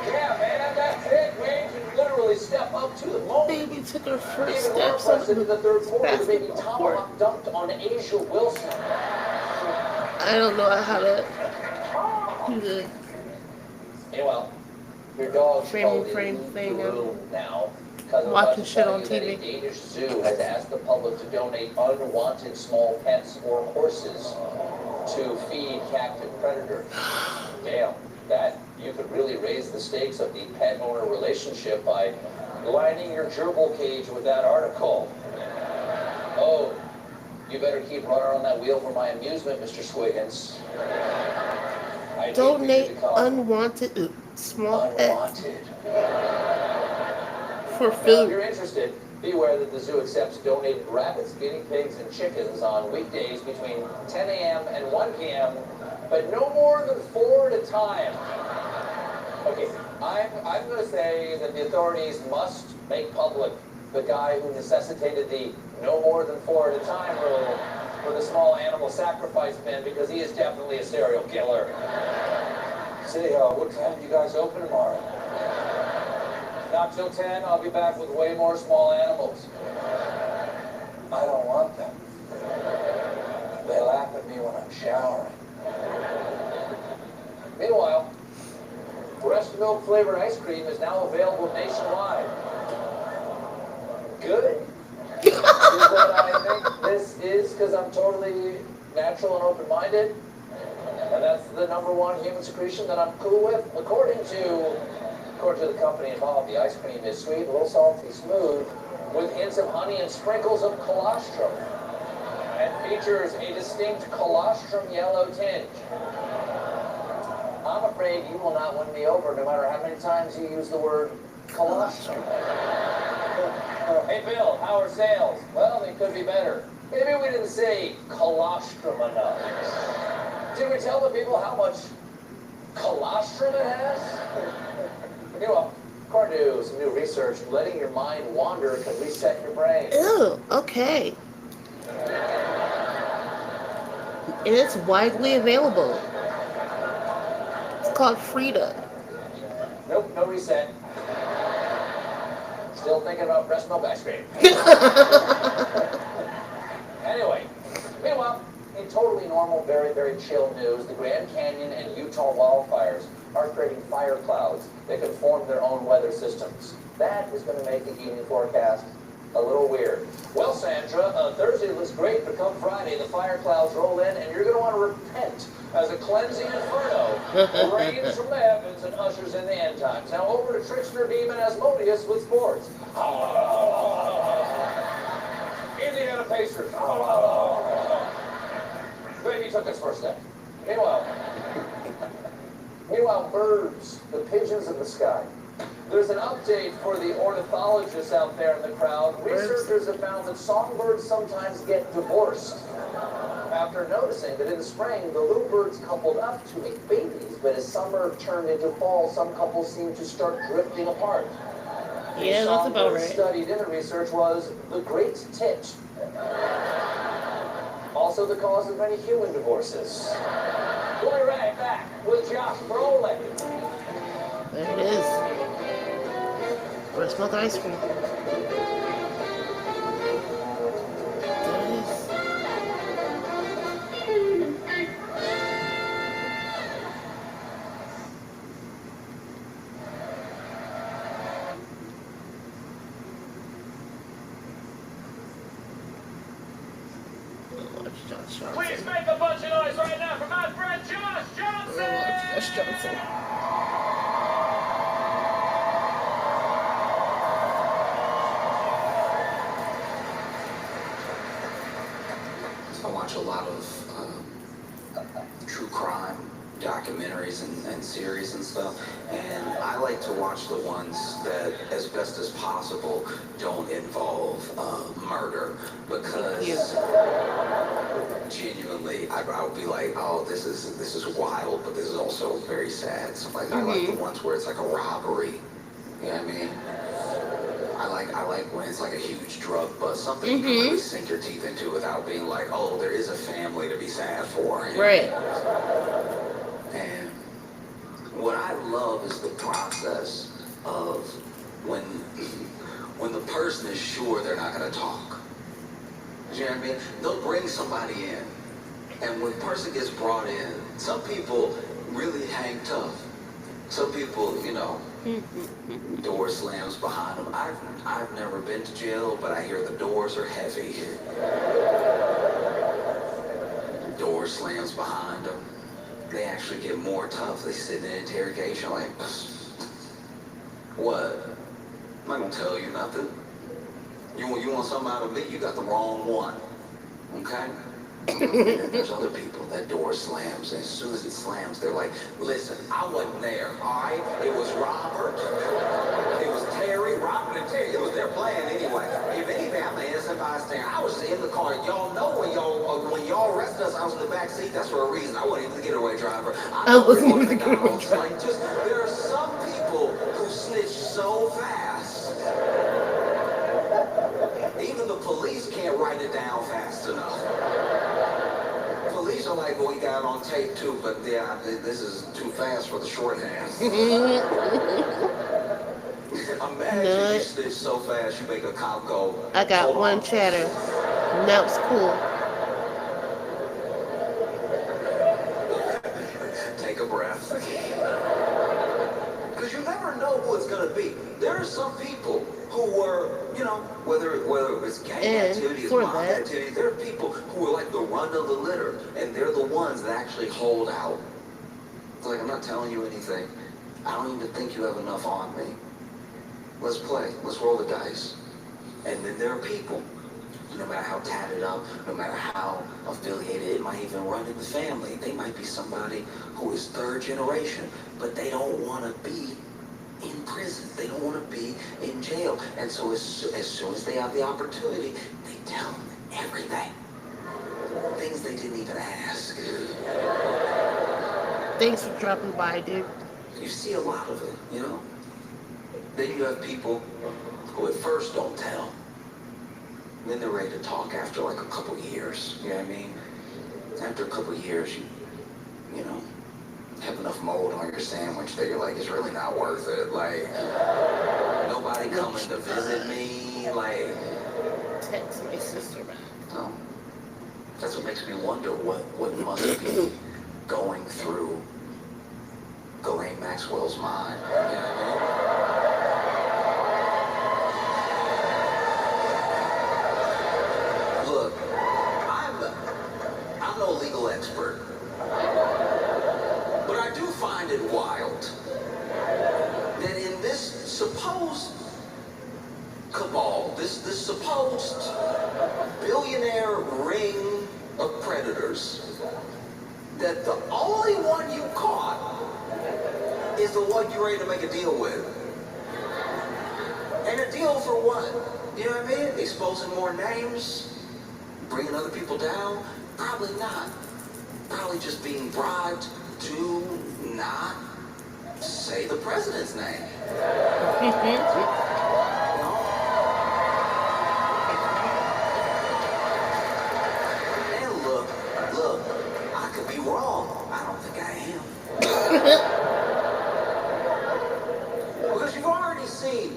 S1: Yeah, man, that's it. Wade can literally step up to the moment.
S2: Baby took her first
S1: Even more
S2: steps on
S1: impressive in the third quarter, the baby
S2: basketball court.
S1: tomahawk dunked on Asia Wilson.
S2: I don't know how to do the
S1: Meanwhile, your dog's
S2: frame
S1: called
S2: frame
S1: in
S2: thing
S1: the
S2: of
S1: room now because I'm
S2: watching
S1: about to
S2: shit
S1: tell
S2: on
S1: you that a
S2: TV.
S1: Danish zoo has asked the public to donate unwanted small pets or horses to feed captive predators. Damn, that you could really raise the stakes of the pet owner relationship by lining your gerbil cage with that article. Oh, you better keep running on that wheel for my amusement, Mr. Squiggins. I need for you to
S2: Donate
S1: come
S2: unwanted small pets
S1: unwanted.
S2: for
S1: Now, if
S2: food.
S1: you're interested, beware that the zoo accepts donated rabbits, guinea pigs, and chickens on weekdays between 10 a.m. and 1 p.m., but no more than 4 at a time. Okay, I'm going to say that the authorities must make public the guy who necessitated the no more than 4 at a time rule for the small animal sacrifice bin, because he is definitely a serial killer. Say, what time do you guys open tomorrow? Not till 10, I'll be back with way more small animals. I don't want them. They laugh at me when I'm showering. Meanwhile, breast milk flavored ice cream is now available nationwide. Good. Is what I think this is because I'm totally natural and open-minded. And that's the #1 human secretion that I'm cool with. According to the company involved, the ice cream is sweet, a little salty, smooth, with hints of honey and sprinkles of colostrum, and features a distinct colostrum yellow tinge. I'm afraid you will not win me over no matter how many times you use the word colostrum. Hey Bill, how are sales? Well, they could be better. Maybe we didn't say colostrum enough. Did we tell the people how much colostrum it has? You know, according to some new research, letting your mind wander can reset your brain.
S2: Ew, okay. And it's widely available. It's called Frida.
S1: Nope, no reset. Still thinking about breast milk ice cream. Anyway, meanwhile, in totally normal, very, very chill news, the Grand Canyon and Utah wildfires are creating fire clouds that can form their own weather systems. That is going to make the evening forecast a little weird. Well, Sandra, Thursday looks great, but come Friday, the fire clouds roll in, and you're going to want to repent as a cleansing inferno rains from the heavens and ushers in the end times. Now over to Trickster, Beam, and Asmodeus with sports. Indiana Pacers. Baby took his first step. Meanwhile, birds, the pigeons in the sky. There's an update for the ornithologists out there in the crowd. Researchers have found that songbirds sometimes get divorced after noticing that in the spring, the little birds coupled up to make babies, but as summer turned into fall, some couples seem to start drifting apart.
S2: Yeah, that's about right.
S1: Studied in the research was the great tit. Also the cause of many human divorces. We'll be right back with Josh Brolin.
S2: There it is. Breast milk ice cream. There it is.
S12: Please make a bunch of noise right now for my friend Josh Johnson!
S2: Josh Johnson.
S13: lot of true crime documentaries and series and stuff, and I like to watch the ones that, as best as possible, don't involve murder, because genuinely, I'll be like, oh, this is wild, but this is also very sad. So like, I like the ones where it's like a robbery. You know what I mean? I like when it's like a huge drug bust, something you can really sink your teeth into without being like, oh, there is a family to be sad for.
S2: Right.
S13: And what I love is the process of when the person is sure they're not going to talk. You know what I mean? They'll bring somebody in, and when the person gets brought in, some people really hang tough. Some people, you know, door slams behind them. I've never been to jail, but I hear the doors are heavy. Door slams behind them. They actually get more tough. They sit in interrogation like, what? I'm not gonna tell you nothing. You want something out of me? You got the wrong one. Okay? And then there's other people, that door slams, and as soon as it slams, they're like, listen, I wasn't there, all right? It was Robert, it was Terry, Robert and Terry, it was their plan anyway. If anything, I'm an innocent bystander. I was in the car. Y'all know when y'all arrested us, I was in the back seat. That's for a reason. I wasn't even the getaway driver. I wasn't even the getaway driver. Like, just, there are some people who snitch so fast. Even the police can't write it down fast enough. Police are like, well, we got it on tape too, but yeah, this is too fast for the shorthand. Imagine you snitch so fast you make a cop go,
S2: I got one chatter. And that was cool.
S13: Take a breath. Because you never know who it's going to be. There are some people who were, you know, whether it's gang activity, it's mob activity, there are people who are like the run of the litter, and they're the ones that actually hold out. It's like, I'm not telling you anything. I don't even think you have enough on me. Let's play. Let's roll the dice. And then there are people, no matter how tatted up, no matter how affiliated, it might even run in the family. They might be somebody who is third generation, but they don't want to be in prison. They don't want to be in jail. And so as soon as they have the opportunity, they tell them everything. Things they didn't even ask.
S2: Thanks for dropping by, dude.
S13: You see a lot of it, you know? Then you have people who at first don't tell. Then they're ready to talk after like a couple years. You know what I mean? After a couple years, you know, have enough mold on your sandwich that you're like, it's really not worth it. Like, nobody coming to visit me. Like,
S2: text my sister back.
S13: That's what makes me wonder what must be going through Ghislaine Maxwell's mind. You know what I mean? Look, I'm no legal expert, but I do find it wild that in this supposed cabal, this supposed billionaire ring of predators, that the only one you caught is the one you're ready to make a deal with. And a deal for what? You know what I mean? Exposing more names? Bringing other people down? Probably not. Probably just being bribed to not say the president's name. And look, I could be wrong. I don't think I am. Because you've already seen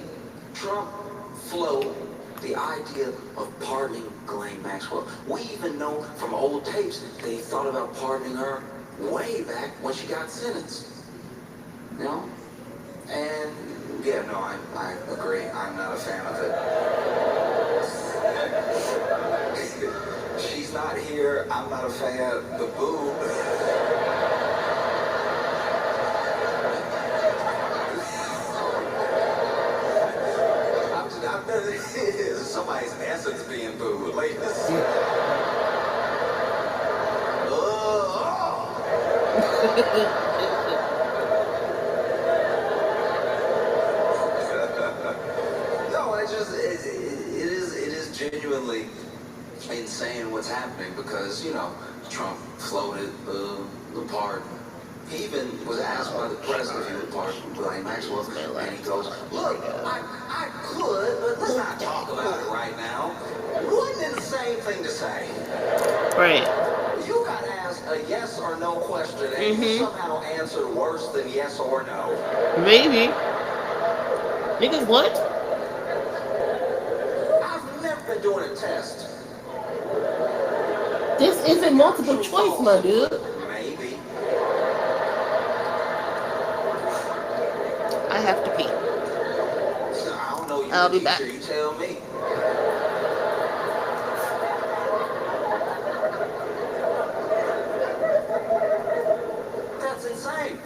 S13: Trump float the idea of pardoning Ghislaine Maxwell. We even know from old tapes they thought about pardoning her way back when she got sentenced. You know? And yeah, no, I agree. I'm not a fan of it. She's not here. I'm not a fan. The boob. Somebody's essence being booed. Like this. No, it is genuinely insane what's happening because, you know, Trump floated the pardon. He even was asked by the president if he would pardon Ghislaine Maxwell, and he goes, look, I could, but let's not talk about it right now. What an insane thing to say.
S2: Right.
S13: You got asked a yes or no question, and you somehow answered worse than yes or no.
S2: Maybe. Niggas, what?
S13: I've never been doing a test.
S2: This isn't multiple choice, my dude.
S13: Maybe.
S2: I have to pee.
S13: So I don't know.
S2: I'll be back.
S13: You tell me. That's insane.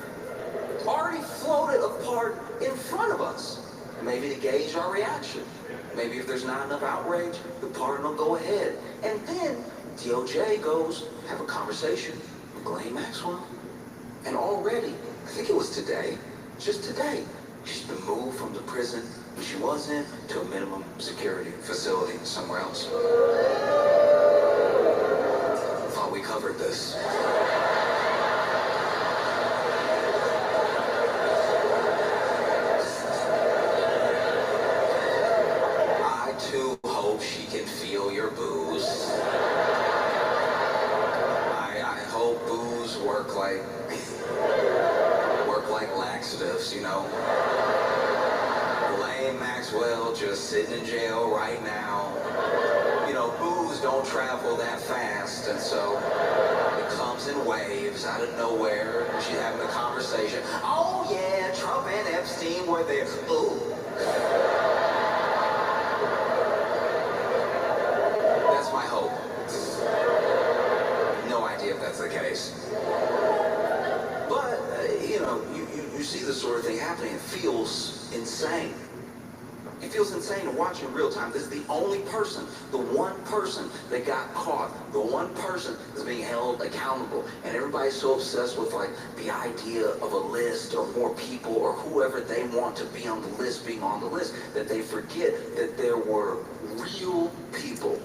S13: Already floated a part in front of us. Maybe to gauge our reaction. Maybe if there's not enough outrage, the pardon will go ahead. And then DOJ goes, have a conversation with Ghislaine Maxwell. And already, I think it was today, just today, she's been moved from the prison that she was in to a minimum security facility somewhere else. Thought we covered this. I too hope she can feel your booze. I hope booze work like laxatives, you know. Ghislaine Maxwell just sitting in jail right now. You know, booze don't travel that fast, and so it comes in waves out of nowhere. She's having a conversation. Oh yeah, Trump and Epstein were there. Ooh. That's my hope. No idea if that's the case. But, you know, you see this sort of thing happening. It feels insane. It feels insane to watch in real time. This is the only person, the one person that got caught, the one person that's being held accountable. And everybody's so obsessed with, like, the idea of a list or more people or whoever they want to be on the list being on the list that they forget that there were real people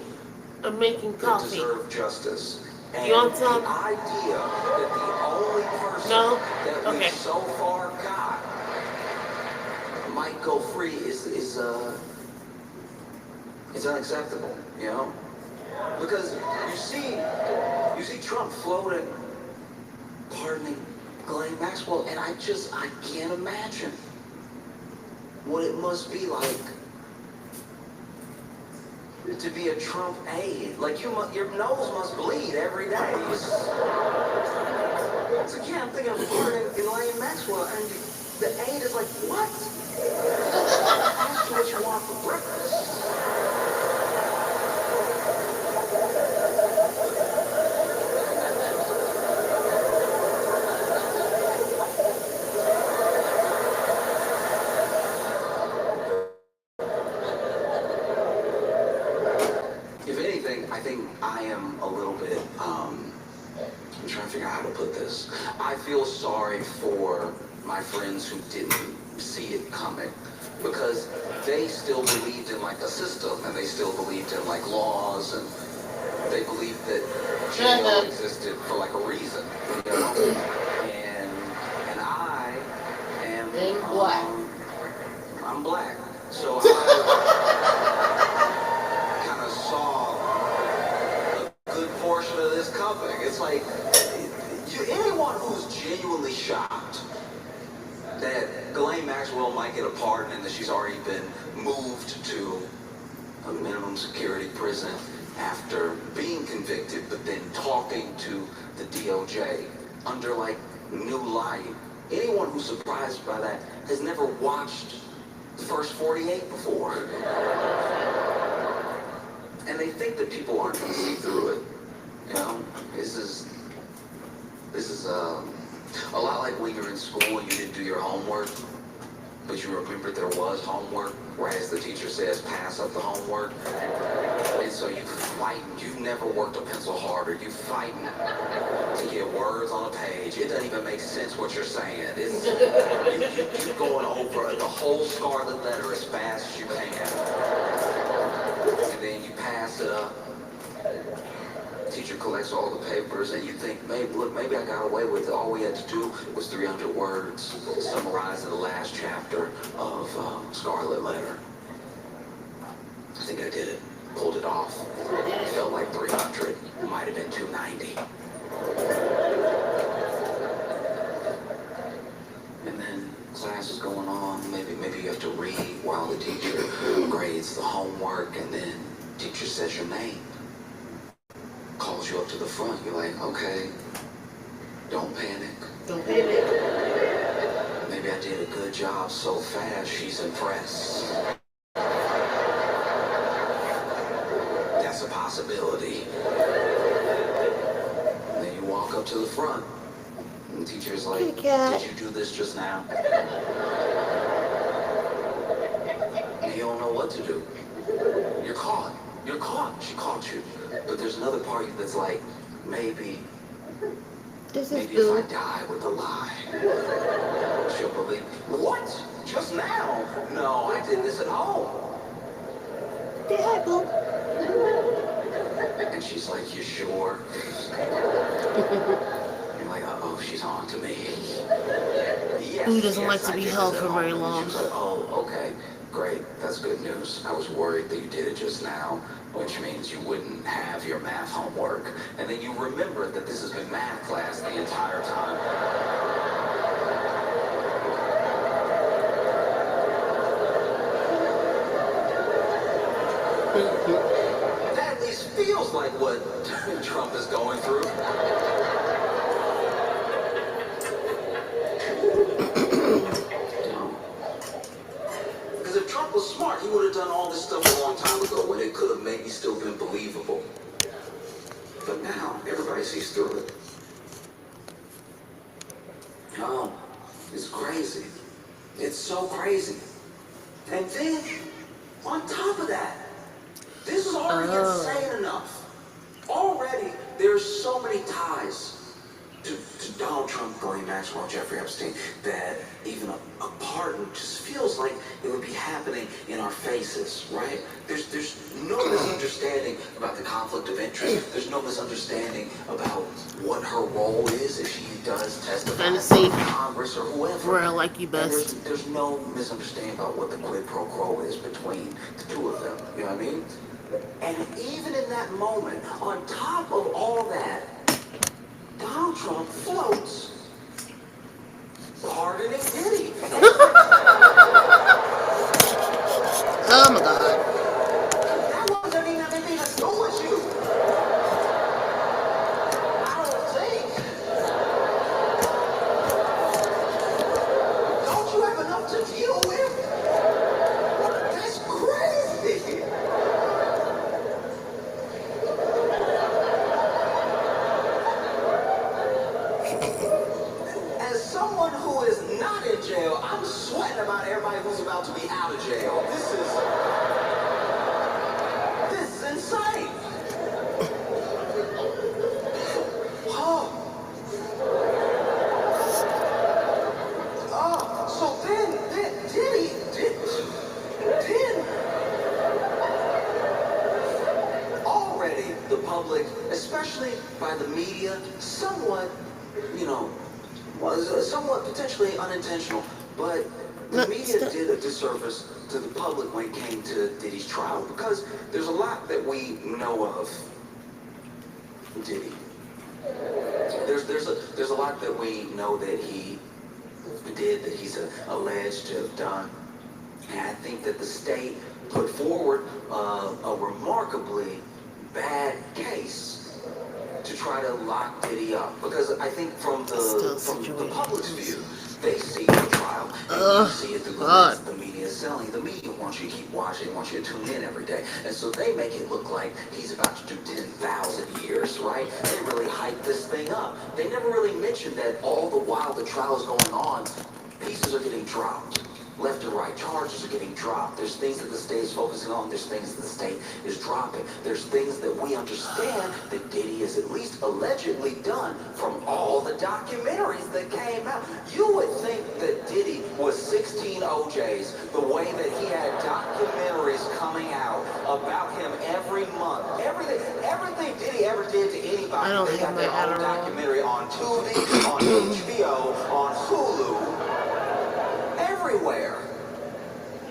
S2: I'm making
S13: that
S2: coffee.
S13: deserve justice. And
S2: You want some?
S13: the idea that the only person
S2: No?
S13: that
S2: Okay.
S13: we've so far got might go free is it's unacceptable, you know? Because you see Trump floating, pardoning Ghislaine Maxwell, and I can't imagine what it must be like to be a Trump aide. Like your nose must bleed every day. So yeah, I'm thinking of pardoning Ghislaine Maxwell, and the aide is like, what? Ask you what you want for breakfast. If anything, I think I am a little bit, I'm trying to figure out how to put this. I feel sorry for my friends who didn't see it coming because they still believed in like a system and they still believed in like laws and they believed that jail existed for like a reason, you know? And I am
S2: black.
S13: I'm black. So I kind of saw a good portion of this coming. It's like anyone who's genuinely shocked that Ghislaine Maxwell might get a pardon and that she's already been moved to a minimum security prison after being convicted, but then talking to the DOJ under like new light. Anyone who's surprised by that has never watched the first 48 before. And they think that people aren't going to see through it. You know, this is a lot like when you're in school and you didn't do your homework. but you remember there was homework, right? As the teacher says, pass up the homework. And so you fighting. You've never worked a pencil harder. You fighting to get words on a page. It doesn't even make sense what you're saying. It's, you're going over the whole scarlet letter as fast as you can. And then you pass it up. Teacher collects all the papers, and you think, maybe I got away with it. All we had to do was 300 words, summarizing the last chapter of Scarlet Letter. I think I did it. Pulled it off. It felt like 300. It might have been 290. And then class is going on. Maybe you have to read while the teacher grades the homework, and then teacher says your name. Calls you up to the front. You're like, okay, don't panic.
S2: Don't panic.
S13: Maybe I did a good job so fast, she's impressed. That's a possibility. And then you walk up to the front, and the teacher's like, did you do this just now? And you don't know what to do. You're caught. You're caught. She caught you. But there's another part of you that's like, maybe if I die with a lie, she'll believe. What? Just now? No, I did this at home.
S2: Yeah, boo.
S13: And she's like, you sure? You're like, uh-oh, she's on to me. Yes,
S2: Who doesn't like to be held for very long?
S13: She's like, oh, okay, great, that's good news. I was worried that you did it just now, which means you wouldn't have your math homework. And then you remember that this has been math class the entire time. That at least feels like what Trump is going through. Because if Trump was smart, he would have done all this stuff a long time ago when it could have maybe still been believable. But now, everybody sees through it. Oh, it's crazy. It's so crazy. And then, on top of that, this is already insane enough. Already, there's so many ties to Donald Trump, Ghislaine Maxwell, Jeffrey Epstein, that even a pardon just feels like it would be happening in our faces, right? There's no misunderstanding about the conflict of interest. There's no misunderstanding about what her role is if she does testify in Congress or whoever.
S2: Where I like you best.
S13: There's no misunderstanding about what the quid pro quo is between the two of them. You know what I mean? And even in that moment, on top of all that, Donald Trump floats pardoning Diddy.
S2: Oh my God.
S13: That wasn't even anything to do with you. I don't think. Don't you have enough to deal with? That's crazy. As someone who is not in jail, I'm sweating about everybody who's about to be out of jail. This is insane. Oh. So then already the public, especially by the media, somewhat, was somewhat potentially unintentional, but the media did a disservice to the public when it came to Diddy's trial, because there's a lot that we know of Diddy. There's a lot that we know that he did, that he's alleged to have done, and I think that the state put forward a remarkably bad case to try to lock Diddy up, because I think from the public's view, they see the trial, and you see it through the lens the media is selling. The media wants you to keep watching, wants you to tune in every day, and so they make it look like he's about to do 10,000 years, right? They really hype this thing up. They never really mentioned that all the while the trial is going on, pieces are getting dropped. left and right. Charges are getting dropped. There's things that the state is focusing on. There's things that the state is dropping. There's things that we understand that Diddy has at least allegedly done from all the documentaries that came out. You would think that Diddy was 16 OJs the way that he had documentaries coming out about him every month. Everything Diddy ever did to anybody, they got their own documentary on Tubi, on HBO, on Hulu, everywhere.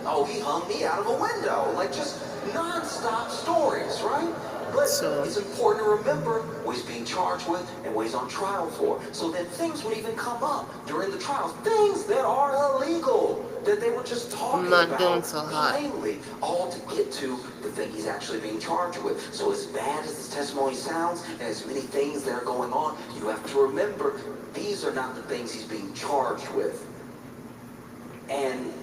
S13: Oh, he hung me out of a window. Like, just non-stop stories, right? But it's important to remember what he's being charged with and what he's on trial for. So then things would even come up during the trial. Things that are illegal, that they were just talking about plainly, all to get to the thing he's actually being charged with. So as bad as this testimony sounds, and as many things that are going on, you have to remember, these are not the things he's being charged with. And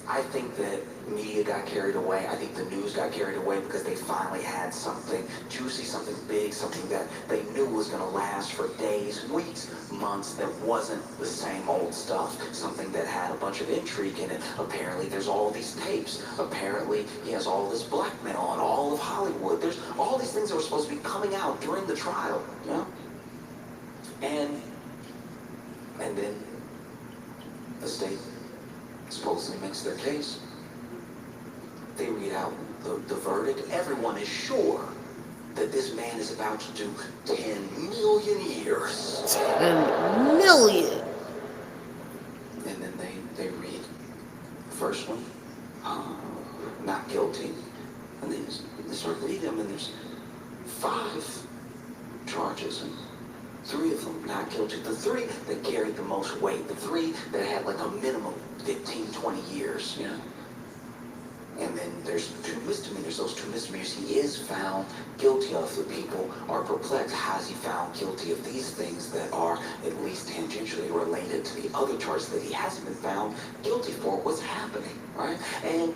S13: I think that media got carried away. I think the news got carried away because they finally had something juicy, something big, something that they knew was going to last for days, weeks, months, that wasn't the same old stuff. Something that had a bunch of intrigue in it. Apparently there's all these tapes. Apparently he has all this blackmail on all of Hollywood. There's all these things that were supposed to be coming out during the trial, you know? And then the state supposedly makes their case. They read out the verdict. Everyone is sure that this man is about to do 10 million years.
S2: 10 million!
S13: And then they read the first one, not guilty. And then they start reading them, and there's 5 charges, and 3 of them not guilty. The 3 that carried the most weight, the 3 that had like a minimum 15, 20 years, you know. And then there's 2 misdemeanors. Those 2 misdemeanors he is found guilty of. The people are perplexed. How is he found guilty of these things that are at least tangentially related to the other charges that he hasn't been found guilty for? What's happening, right? And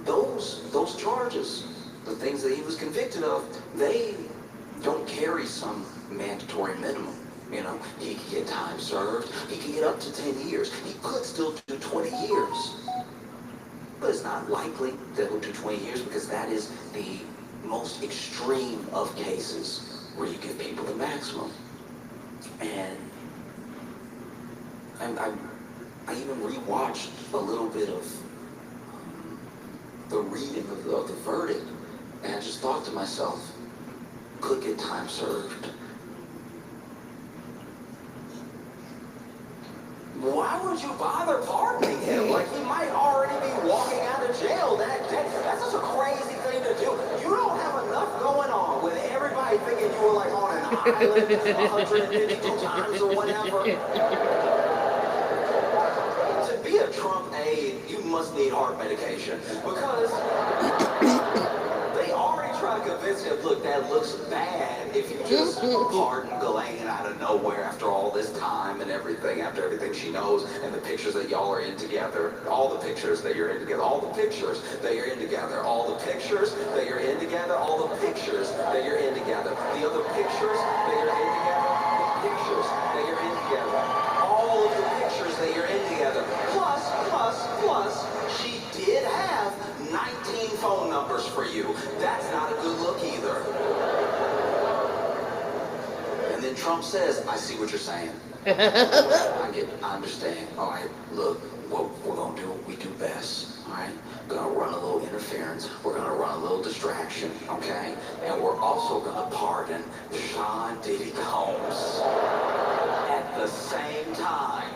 S13: those charges, the things that he was convicted of, they don't carry some mandatory minimum. You know, he could get time served. He could get up to 10 years. He could still do 20 years. But it's not likely that he'll do 20 years because that is the most extreme of cases where you give people the maximum. And I even rewatched a little bit of the reading of the verdict, and I just thought to myself, could get time served. Why would you bother pardoning him? Like, he might already be walking out of jail that day. That's just a crazy thing to do. You don't have enough going on with everybody thinking you were like on an island 152 times or whatever. To be a Trump aide, you must need heart medication because they already try to convince him, look, that looks bad if you just pardon Ghislaine out of nowhere after all this time and everything, after everything she knows and the pictures that y'all are in together, all the pictures that you're in together, all the pictures that you're in together, all the pictures that you're in together, all the pictures that you're in together, the other pictures that you're in together, the pictures that you're in together, all of the pictures that you're in together, plus, she did have 19 phone numbers for you. That's not a good look either. And then Trump says, I see what you're saying. I understand. All right, look, what we're going to do, we do best. All right? We're going to run a little interference. We're going to run a little distraction, okay? And we're also going to pardon Sean Diddy Combs at the same time.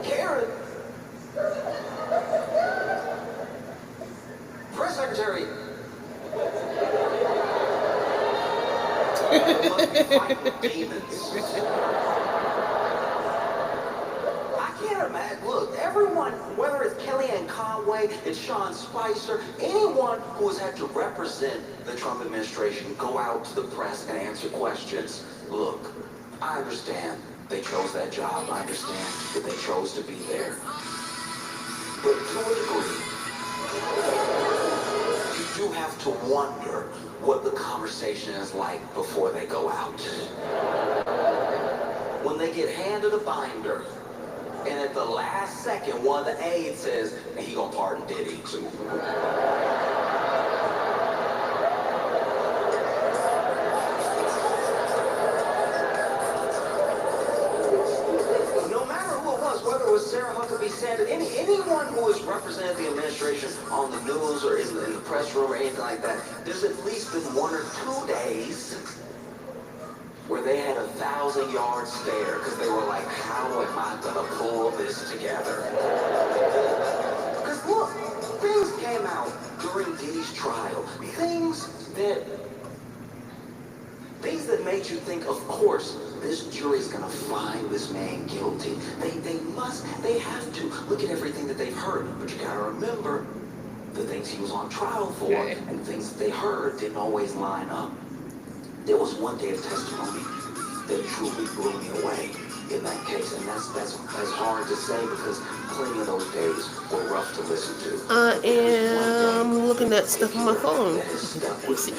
S13: Karen, press secretary. Must be fighting demons. I can't imagine. Look, everyone, whether it's Kellyanne Conway, it's Sean Spicer, anyone who has had to represent the Trump administration, go out to the press and answer questions. Look, I understand they chose that job. I understand that they chose to be there. But to a degree, you do you have to wonder what the conversation is like before they go out. When they get handed a binder, and at the last second, one of the aides says, he gonna pardon Diddy too. No matter who it was, whether it was Sarah Huckabee Sanders, anyone who has represented the administration on the news or in the press room or anything like that, there's at least been 1 or 2 days where they had a 1,000-yard stare because they were like, how am I gonna pull this together? Because look, things came out during Diddy's trial, things that made you think, of course, this jury's gonna find this man guilty. They have to look at everything that they've heard, but you gotta remember the things he was on trial for and things that they heard didn't always line up. There was one day of testimony that truly blew me away in that case, and that's hard to say because plenty of those days were rough to listen to.
S2: I am looking at stuff on my phone.
S13: That has stuck with me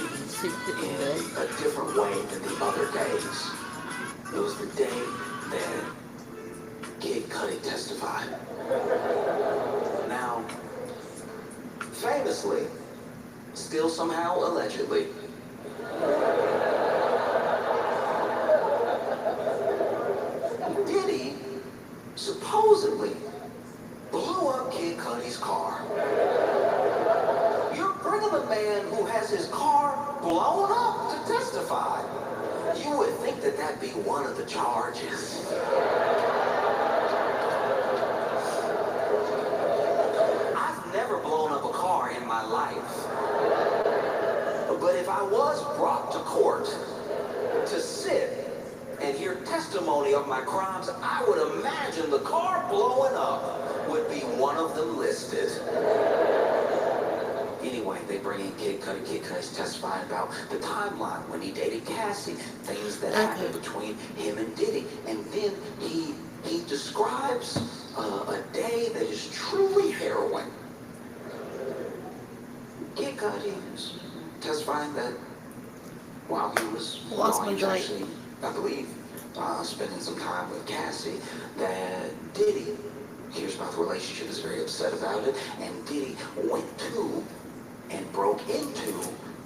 S13: in a different way than the other days. It was the day that Kid Cudi testified. Now, famously, still somehow allegedly, Diddy supposedly blew up Kid Cudi's car. You're bringing a man who has his car blown up to testify. You would think that that'd be one of the charges. I've never blown up a car in my life. But if I was brought to court to sit and hear testimony of my crimes, I would imagine the car blowing up would be one of them listed. Anyway, they bring in Kid Cudi. Kid Cudi's testifying about the timeline when he dated Cassie, things that happened between him and Diddy. And then he describes a day that is truly harrowing. Kid Cudi is testifying that while he was actually, I believe, spending some time with Cassie, that Diddy hears about the relationship, is very upset about it, and Diddy went to and broke into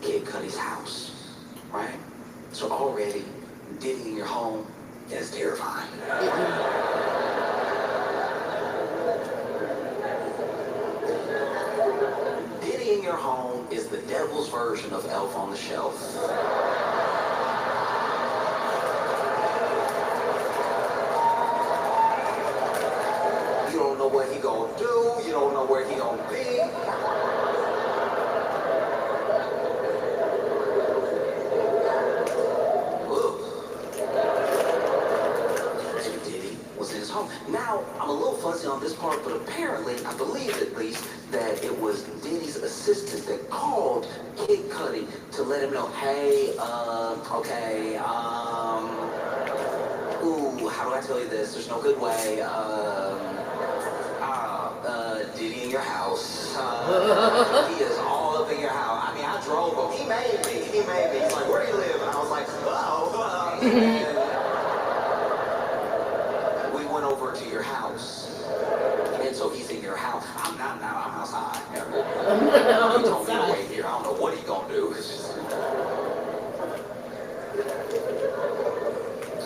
S13: Kid Cudi's house, right? So already, Diddy in your home is terrifying. Diddy in your home is the devil's version of Elf on the Shelf. You don't know what he gonna do, you don't know where he gonna be. Diddy was in his home. Now, I'm a little fuzzy on this part, but apparently, I believe at least, that it was Diddy's assistant that called Kid Cudi to let him know, hey, ooh, how do I tell you this? There's no good way. Diddy in your house. He is all up in your house. I mean, I drove him. He made me. He's like, where do you live? And I was like, oh. And we went over to your house. And so he's in your house. I'm not now. I'm outside. He told me to wait here. I don't know what he's going to do.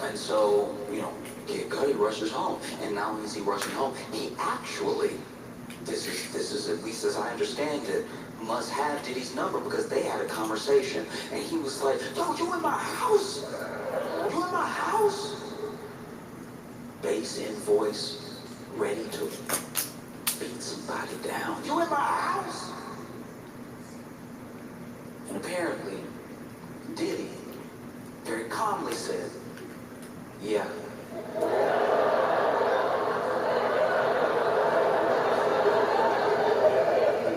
S13: And so, Kid Cudi rushes home. And not only is he rushing home, he actually, this is at least as I understand it, must have Diddy's number because they had a conversation. And he was like, yo, you in my house? You in my house? Bass in voice, ready to beat somebody down. You in my house? And apparently, Diddy very calmly said, yeah.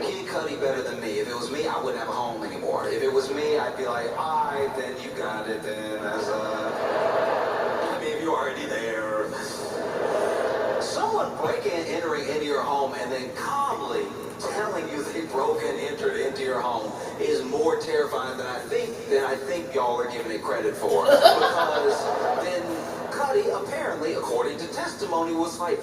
S13: Kid Cudi better than me. If it was me, I wouldn't have a home anymore. If it was me, I'd be like, all right, then you got it, then I mean, if you're already there. Someone entering into your home and then calmly telling you they broke and entered into your home is terrifying than I think y'all are giving it credit for. Because then Cuddy, apparently, according to testimony, was like,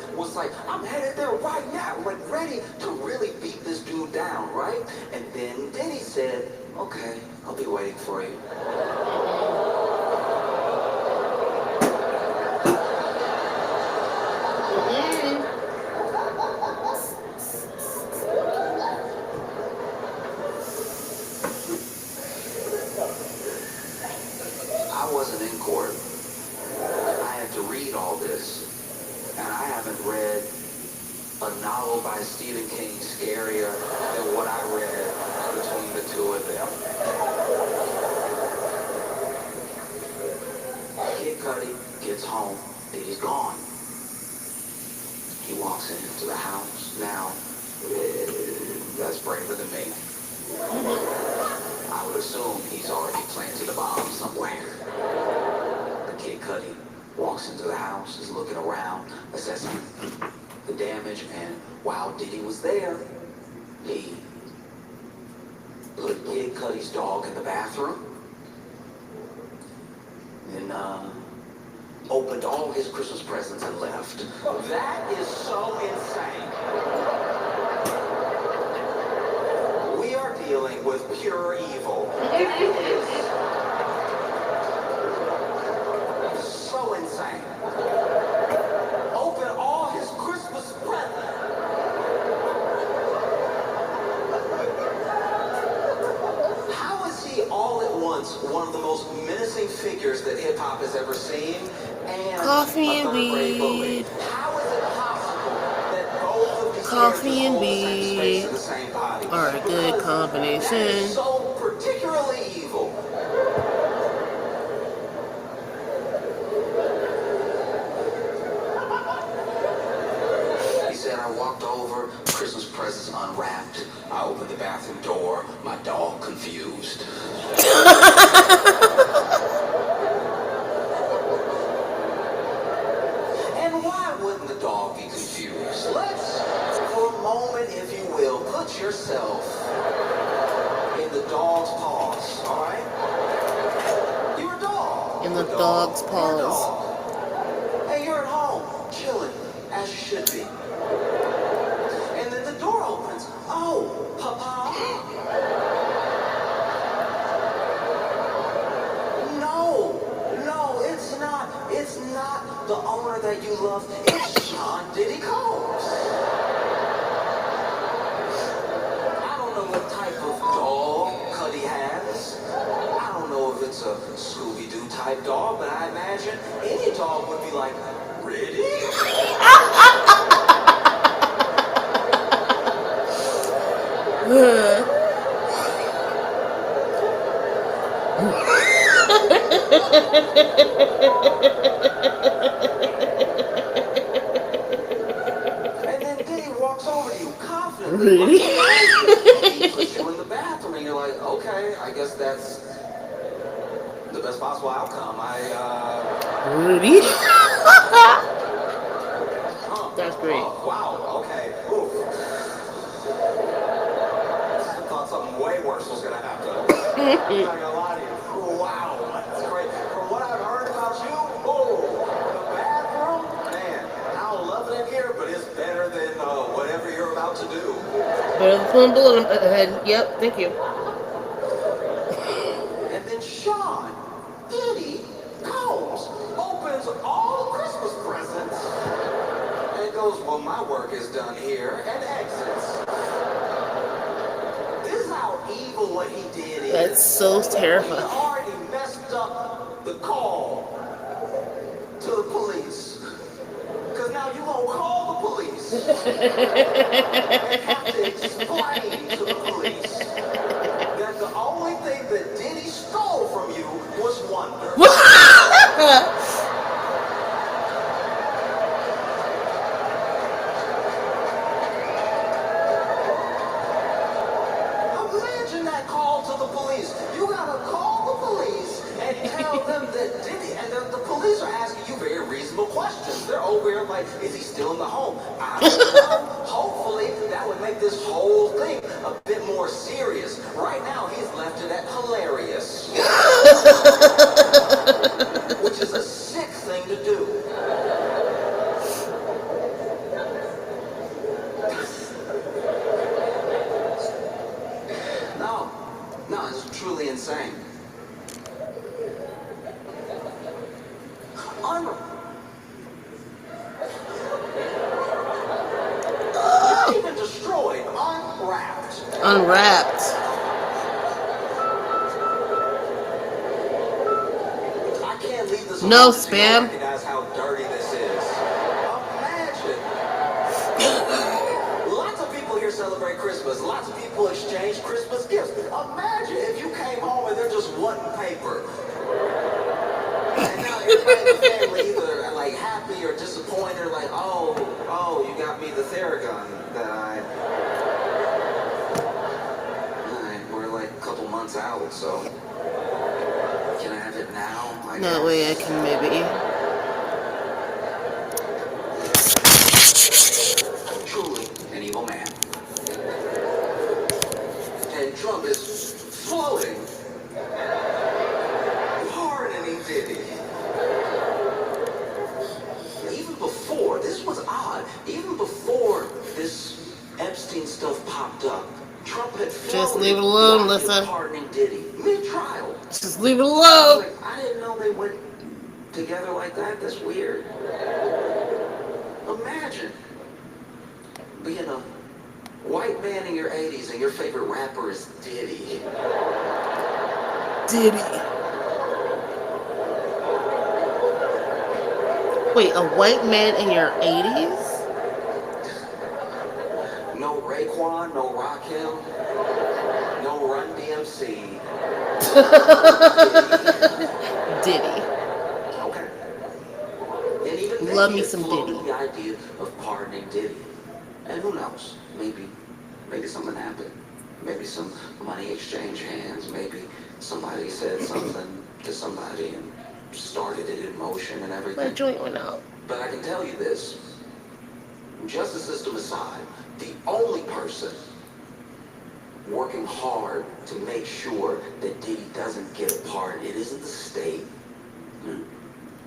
S13: I'm headed there right now, like ready to really beat this dude down, right? And then Diddy said, okay, I'll be waiting for you. I wasn't in court. I had to read all this. And I haven't read a novel by Stephen King scarier than what I read between the two of them. Kid Cudi gets home, Diddy's gone. He walks into the house. Now, that's braver than me. I would assume he's already planted a bomb somewhere. But Kid Cudi walks into the house, is looking around, assessing the damage, and while Diddy was there, he put Kid Cudi's dog in the bathroom, and opened all his Christmas presents and left. That is so insane. We are dealing with pure evil. That is so insane. Open all his Christmas presents. How is he all at once one of the most menacing figures that hip-hop has ever seen? And
S2: coffee and weed.
S13: How is it possible that both of these
S2: Coffee and
S13: characters hold the same space in the same body?
S2: are a good
S13: Because
S2: combination.
S13: that is so particularly evil. He said, I walked over, Christmas presents unwrapped. I opened the bathroom door, my dog confused. And why wouldn't the dog be confused? Let's, for a moment, if you will, put yourself in the dog's paws, all right? You're a dog.
S2: In the
S13: You're a
S2: dog's
S13: You're a
S2: paws.
S13: dog. Hey, you're at home, chilling, as you should be. And then the door opens. Oh, Papa. No, it's not the owner that you love. It's Sean Diddy Combs. I don't know what type of dog Cudi has. I don't know if it's a Scooby-Doo type dog, but I imagine any dog would be like, ready? And then Diddy walks over to you confidently.
S2: Really?
S13: He puts you in the bathroom and you're like, okay, I guess that's the best possible outcome.
S2: Really? That's great.
S13: Oh, wow, okay. Oof. I thought something way worse was gonna happen. I'm not gonna lie to you. Wow, that's great. From what I've heard about you, the bathroom, man, I don't love it in here, but it's better than whatever you're about to do.
S2: Better than putting a bullet in my head. Yep, thank you.
S13: And then Sean Diddy Combs opens all Christmas presents and goes, well, my work is done here, and exits. This is how evil what he did is.
S2: That's so
S13: He
S2: terrifying.
S13: already messed up the call to the police. Because now you're going to call the police and have to explain to the police that the only thing that Diddy stole from you was wonder. Imagine that call to the police. You gotta call the police and tell them that Diddy, and the police are asking you very reasonable questions. They're over here like, is he still in the home? I don't know. Hopefully that would make this whole thing a bit more serious. Right now, he's left it at hilarious. Which is a sick thing to do. No, it's truly insane. Not even destroyed, unwrapped.
S2: Unwrapped.
S13: I can't leave this
S2: No
S13: alone until you
S2: spam.
S13: recognize how dirty this is. Imagine. Lots of people here celebrate Christmas. Lots of people exchange Christmas gifts. Imagine if you came home and there just wasn't paper. And now everybody in the family either like happy or disappointed, like, oh, you got me the Theragun that we're like a couple months out, so can I have it now?
S2: That way I can maybe.
S13: Truly an evil man. And Trump is floating. Pardoning Diddy. Even before, this was odd, even before this Epstein stuff popped up, Trump had
S2: Just leave it alone,
S13: listen.
S2: listen.
S13: Pardoning Diddy mid-trial.
S2: Just leave it alone.
S13: I didn't know they went together like that. That's weird. Imagine being a white man in your 80s and your favorite rapper is Diddy.
S2: Diddy. Wait, a white man in your 80s?
S13: No Raekwon, no Rakim, no Run DMC.
S2: Diddy.
S13: Okay. And even
S2: Love me some Diddy.
S13: The idea of pardoning Diddy. And who knows? Maybe something happened. Maybe some money exchanged hands. Maybe somebody said something to somebody and started it in motion and everything.
S2: My joint went out.
S13: But I can tell you this. Justice system aside, the only person working hard to make sure that Diddy doesn't get a pardon, it isn't the state.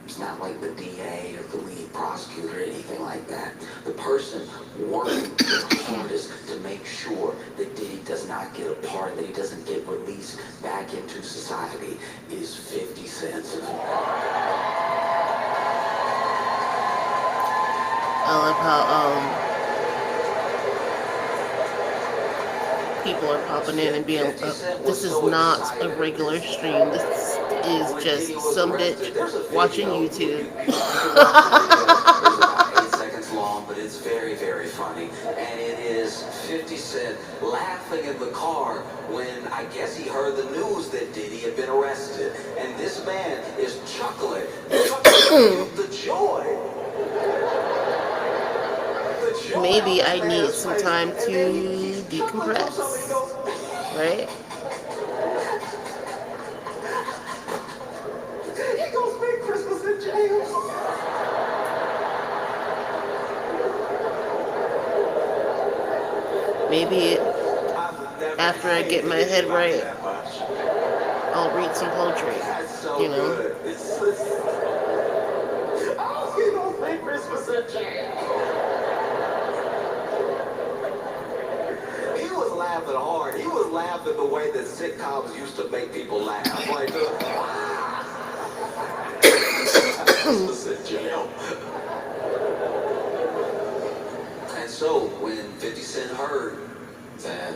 S13: It's not like the DA or the lead prosecutor or anything like that. The person working the hardest to make sure that Diddy does not get a pardon, that he doesn't get released back into society is 50 Cent.
S2: I love how people are popping in and being this is not a regular stream. This is just some bitch watching YouTube.
S13: It's about 8 seconds long, but it's very, very funny. And it is 50 Cent laughing in the car when I guess he heard the news that Diddy had been arrested. And this man is chuckling. The joy.
S2: Maybe I need some time to decompress, right?
S13: He gonna spend Christmas in jail.
S2: Maybe after I get my head right, I'll read some poetry, you know?
S13: Oh, he gonna spend Christmas in jail. He was laughing hard. He was laughing the way that sitcoms used to make people laugh. Like, Christmas in jail. And so, when 50 Cent heard that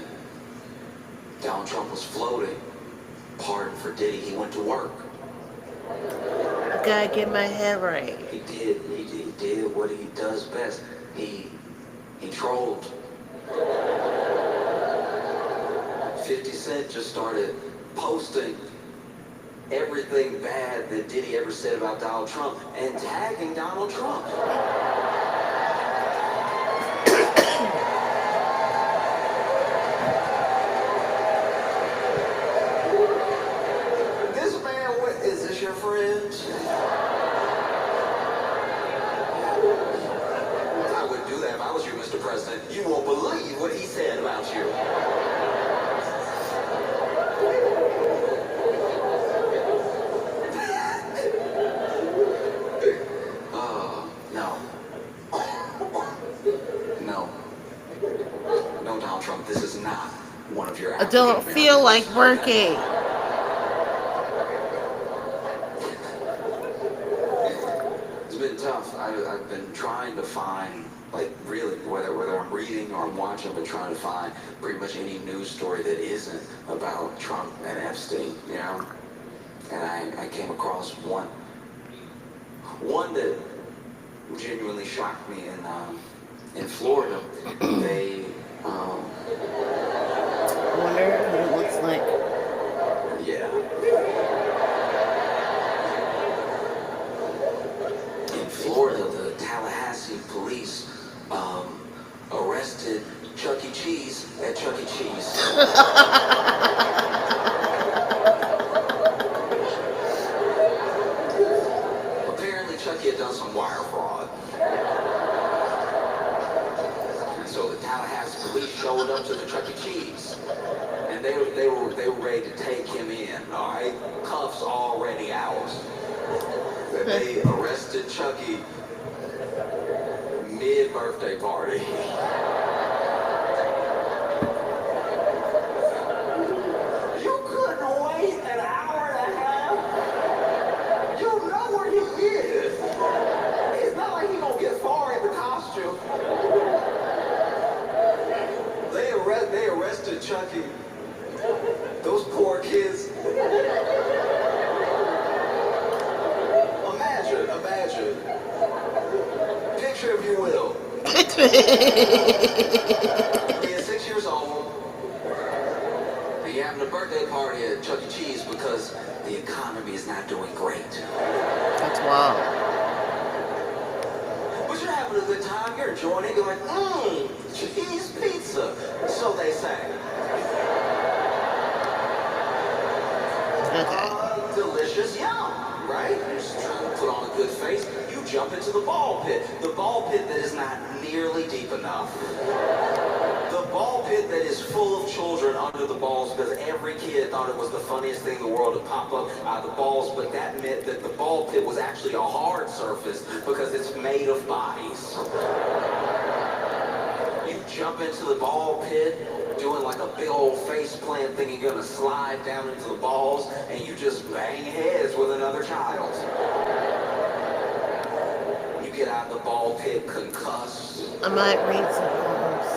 S13: Donald Trump was floating, pardon for Diddy, he went to work.
S2: I gotta get my head right.
S13: He did what he does best. He trolled. 50 Cent just started posting everything bad that Diddy ever said about Donald Trump and tagging Donald Trump. This man went, is this your friend? I wouldn't do that if I was you, Mr. President. You won't believe what he said about you.
S2: don't feel like working.
S13: It's been tough. I've been trying to find, like, really, whether I'm reading or I'm watching, I've been trying to find pretty much any news story that isn't about Trump and Epstein, you know? And I came across one that genuinely shocked me in Florida. They,
S2: I wonder what it looks like.
S13: yeah. In Florida, the Tallahassee police arrested Chuck E. Cheese at Chuck E. Cheese. Apparently, Chucky had done some wire fraud. And so the Tallahassee police showed up to the Chuck E. Cheese. And they were ready to take him in, all right? Cuffs already out. And they arrested Chucky mid-birthday party. You couldn't wait an hour and a half? You know where he is. It's not like he gonna get far in the costume. They arrested Chucky. Those poor kids. Imagine. Picture, if you will. Being 6 years old, and you're having a birthday party at Chuck E. Cheese because the economy is not doing great.
S2: That's wild.
S13: But you're having a good time, you're enjoying it, you're like, cheese pizza. So they say.
S2: Okay.
S13: Delicious yum, right? You're just trying to put on a good face. You jump into the ball pit. The ball pit that is not nearly deep enough. The ball pit that is full of children under the balls because every kid thought it was the funniest thing in the world to pop up out of the balls, but that meant that the ball pit was actually a hard surface because it's made of bodies. You jump into the ball pit doing like a big old face plant thinking you're gonna slide down into the balls and you just bang heads with another child. You get out of the ball pit concussed.
S2: I might read some poems.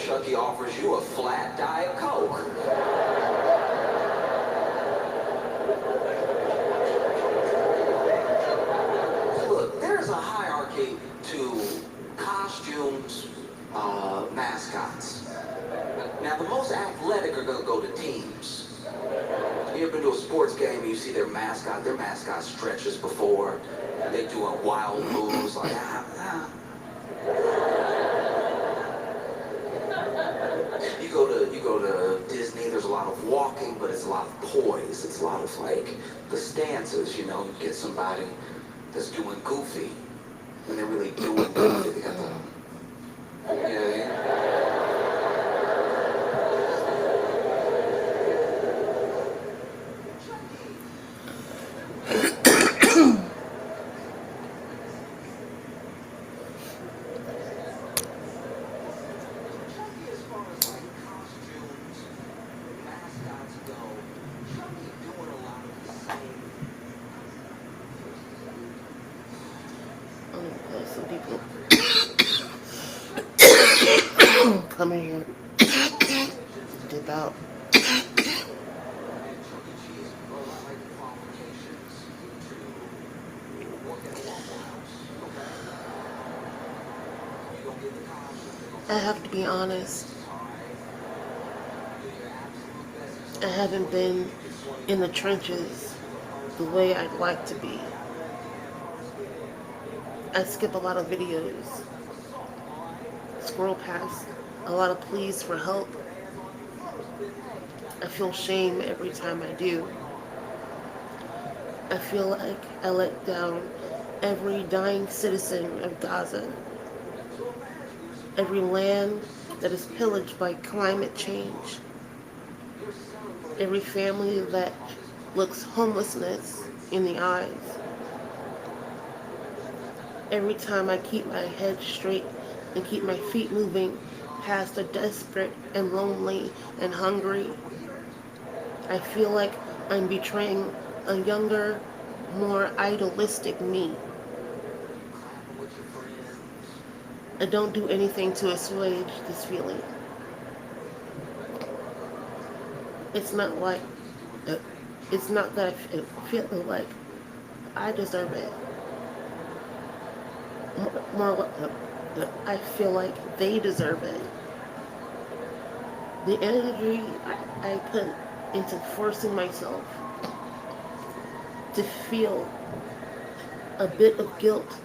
S13: Chucky offers you a flat Diet Coke. Look, there's a hierarchy to costumes, mascots. Now, the most athletic are going to go to teams. You ever been to a sports game and you see their mascot stretches before, and they're doing wild moves like, You go to Disney, there's a lot of walking, but it's a lot of poise. It's a lot of, like, the stances, you know. You get somebody that's doing goofy, and they're really doing goofy. They got the, you know what I mean?
S2: Some people come in here, dip out. I have to be honest. I haven't been in the trenches the way I'd like to be. I skip a lot of videos, scroll past a lot of pleas for help. I feel shame every time I do. I feel like I let down every dying citizen of Gaza, every land that is pillaged by climate change, every family that looks homelessness in the eyes. Every time I keep my head straight and keep my feet moving past the desperate and lonely and hungry. I feel like I'm betraying a younger, more idealistic me. I don't do anything to assuage this feeling. It's not like, uh, it's not that I feel like I deserve it. More, I feel like they deserve it. The energy I put into forcing myself to feel a bit of guilt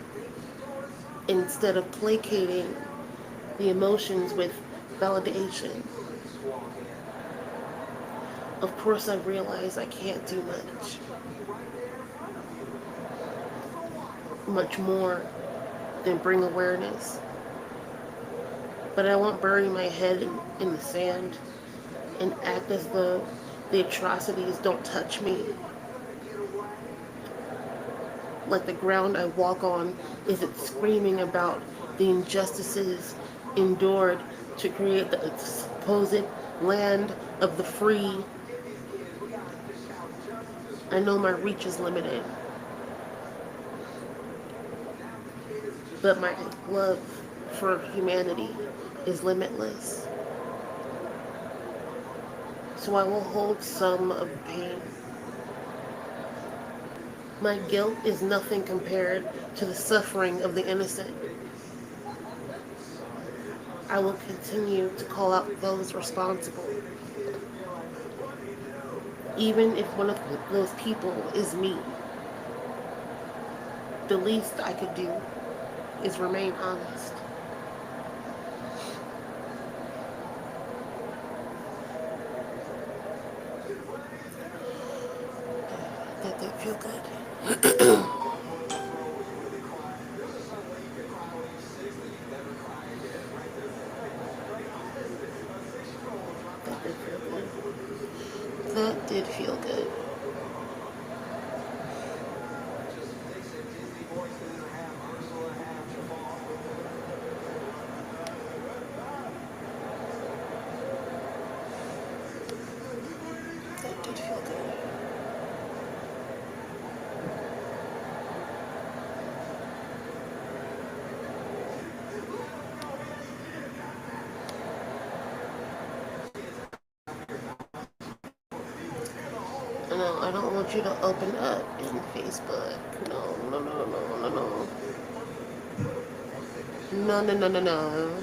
S2: instead of placating the emotions with validation. Of course, I realize I can't do much more than bring awareness. But I won't bury my head in the sand and act as though the atrocities don't touch me. Like the ground I walk on isn't screaming about the injustices endured to create the supposed land of the free. I know my reach is limited, but my love for humanity is limitless. So I will hold some of the pain. My guilt is nothing compared to the suffering of the innocent. I will continue to call out those responsible, even if one of those people is me. The least I could do is remain honest. That did feel good. That did feel good. That did feel good. No, I don't want you to open up in Facebook. No, no, no, no, no, no. No, no, no, no, no.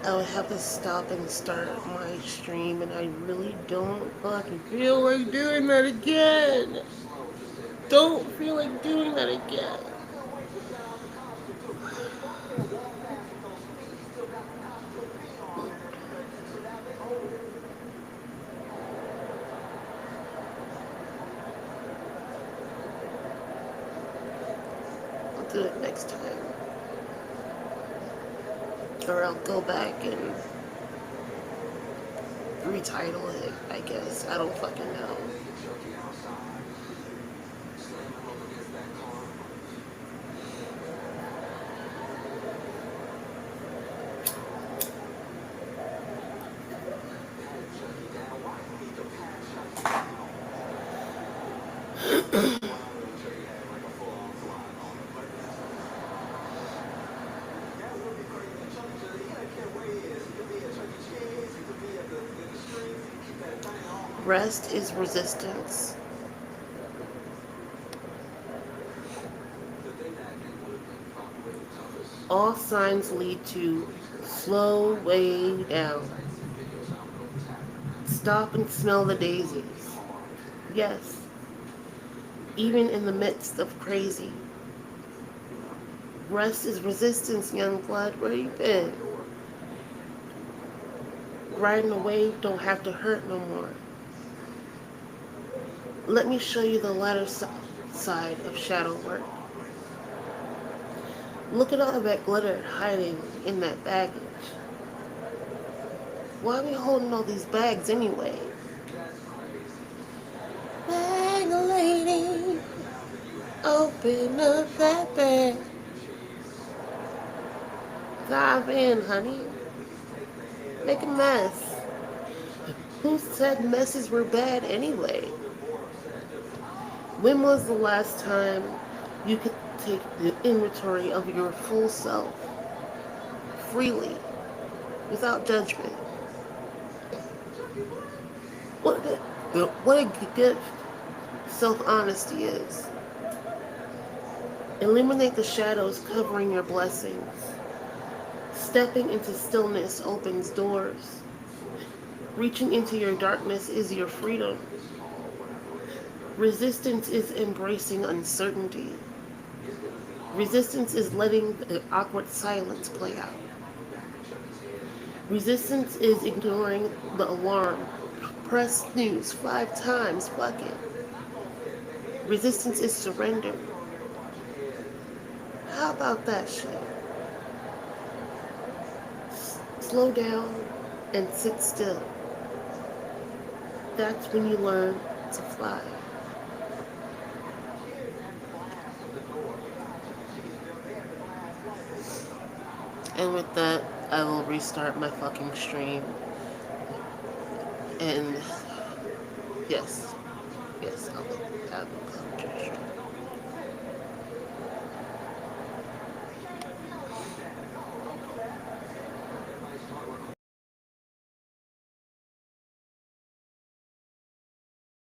S2: I would have to stop and start my stream, and I really don't fucking feel like doing that again. Don't feel like doing that again. I'll do it next time. Or I'll go back and retitle it, I guess. I don't fucking know. Rest is resistance. All signs lead to slow way down. Stop and smell the daisies. Yes, even in the midst of crazy. Rest is resistance, young blood. Where you been? Riding a wave don't have to hurt no more. Let me show you the lighter side of shadow work. Look at all that glitter hiding in that baggage. Why are we holding all these bags anyway? Bag lady, open up that bag. Dive in, honey. Make a mess. Who said messes were bad anyway? When was the last time you could take the inventory of your full self freely, without judgment? What a gift self-honesty is. Eliminate the shadows covering your blessings. Stepping into stillness opens doors. Reaching into your darkness is your freedom. Resistance is embracing uncertainty. Resistance is letting the awkward silence play out. Resistance is ignoring the alarm. Press snooze 5 times, fuck it. Resistance is surrender. How about that shit? Slow down and sit still. That's when you learn to fly. And with that, I will restart my fucking stream. And yes, I will come to your stream.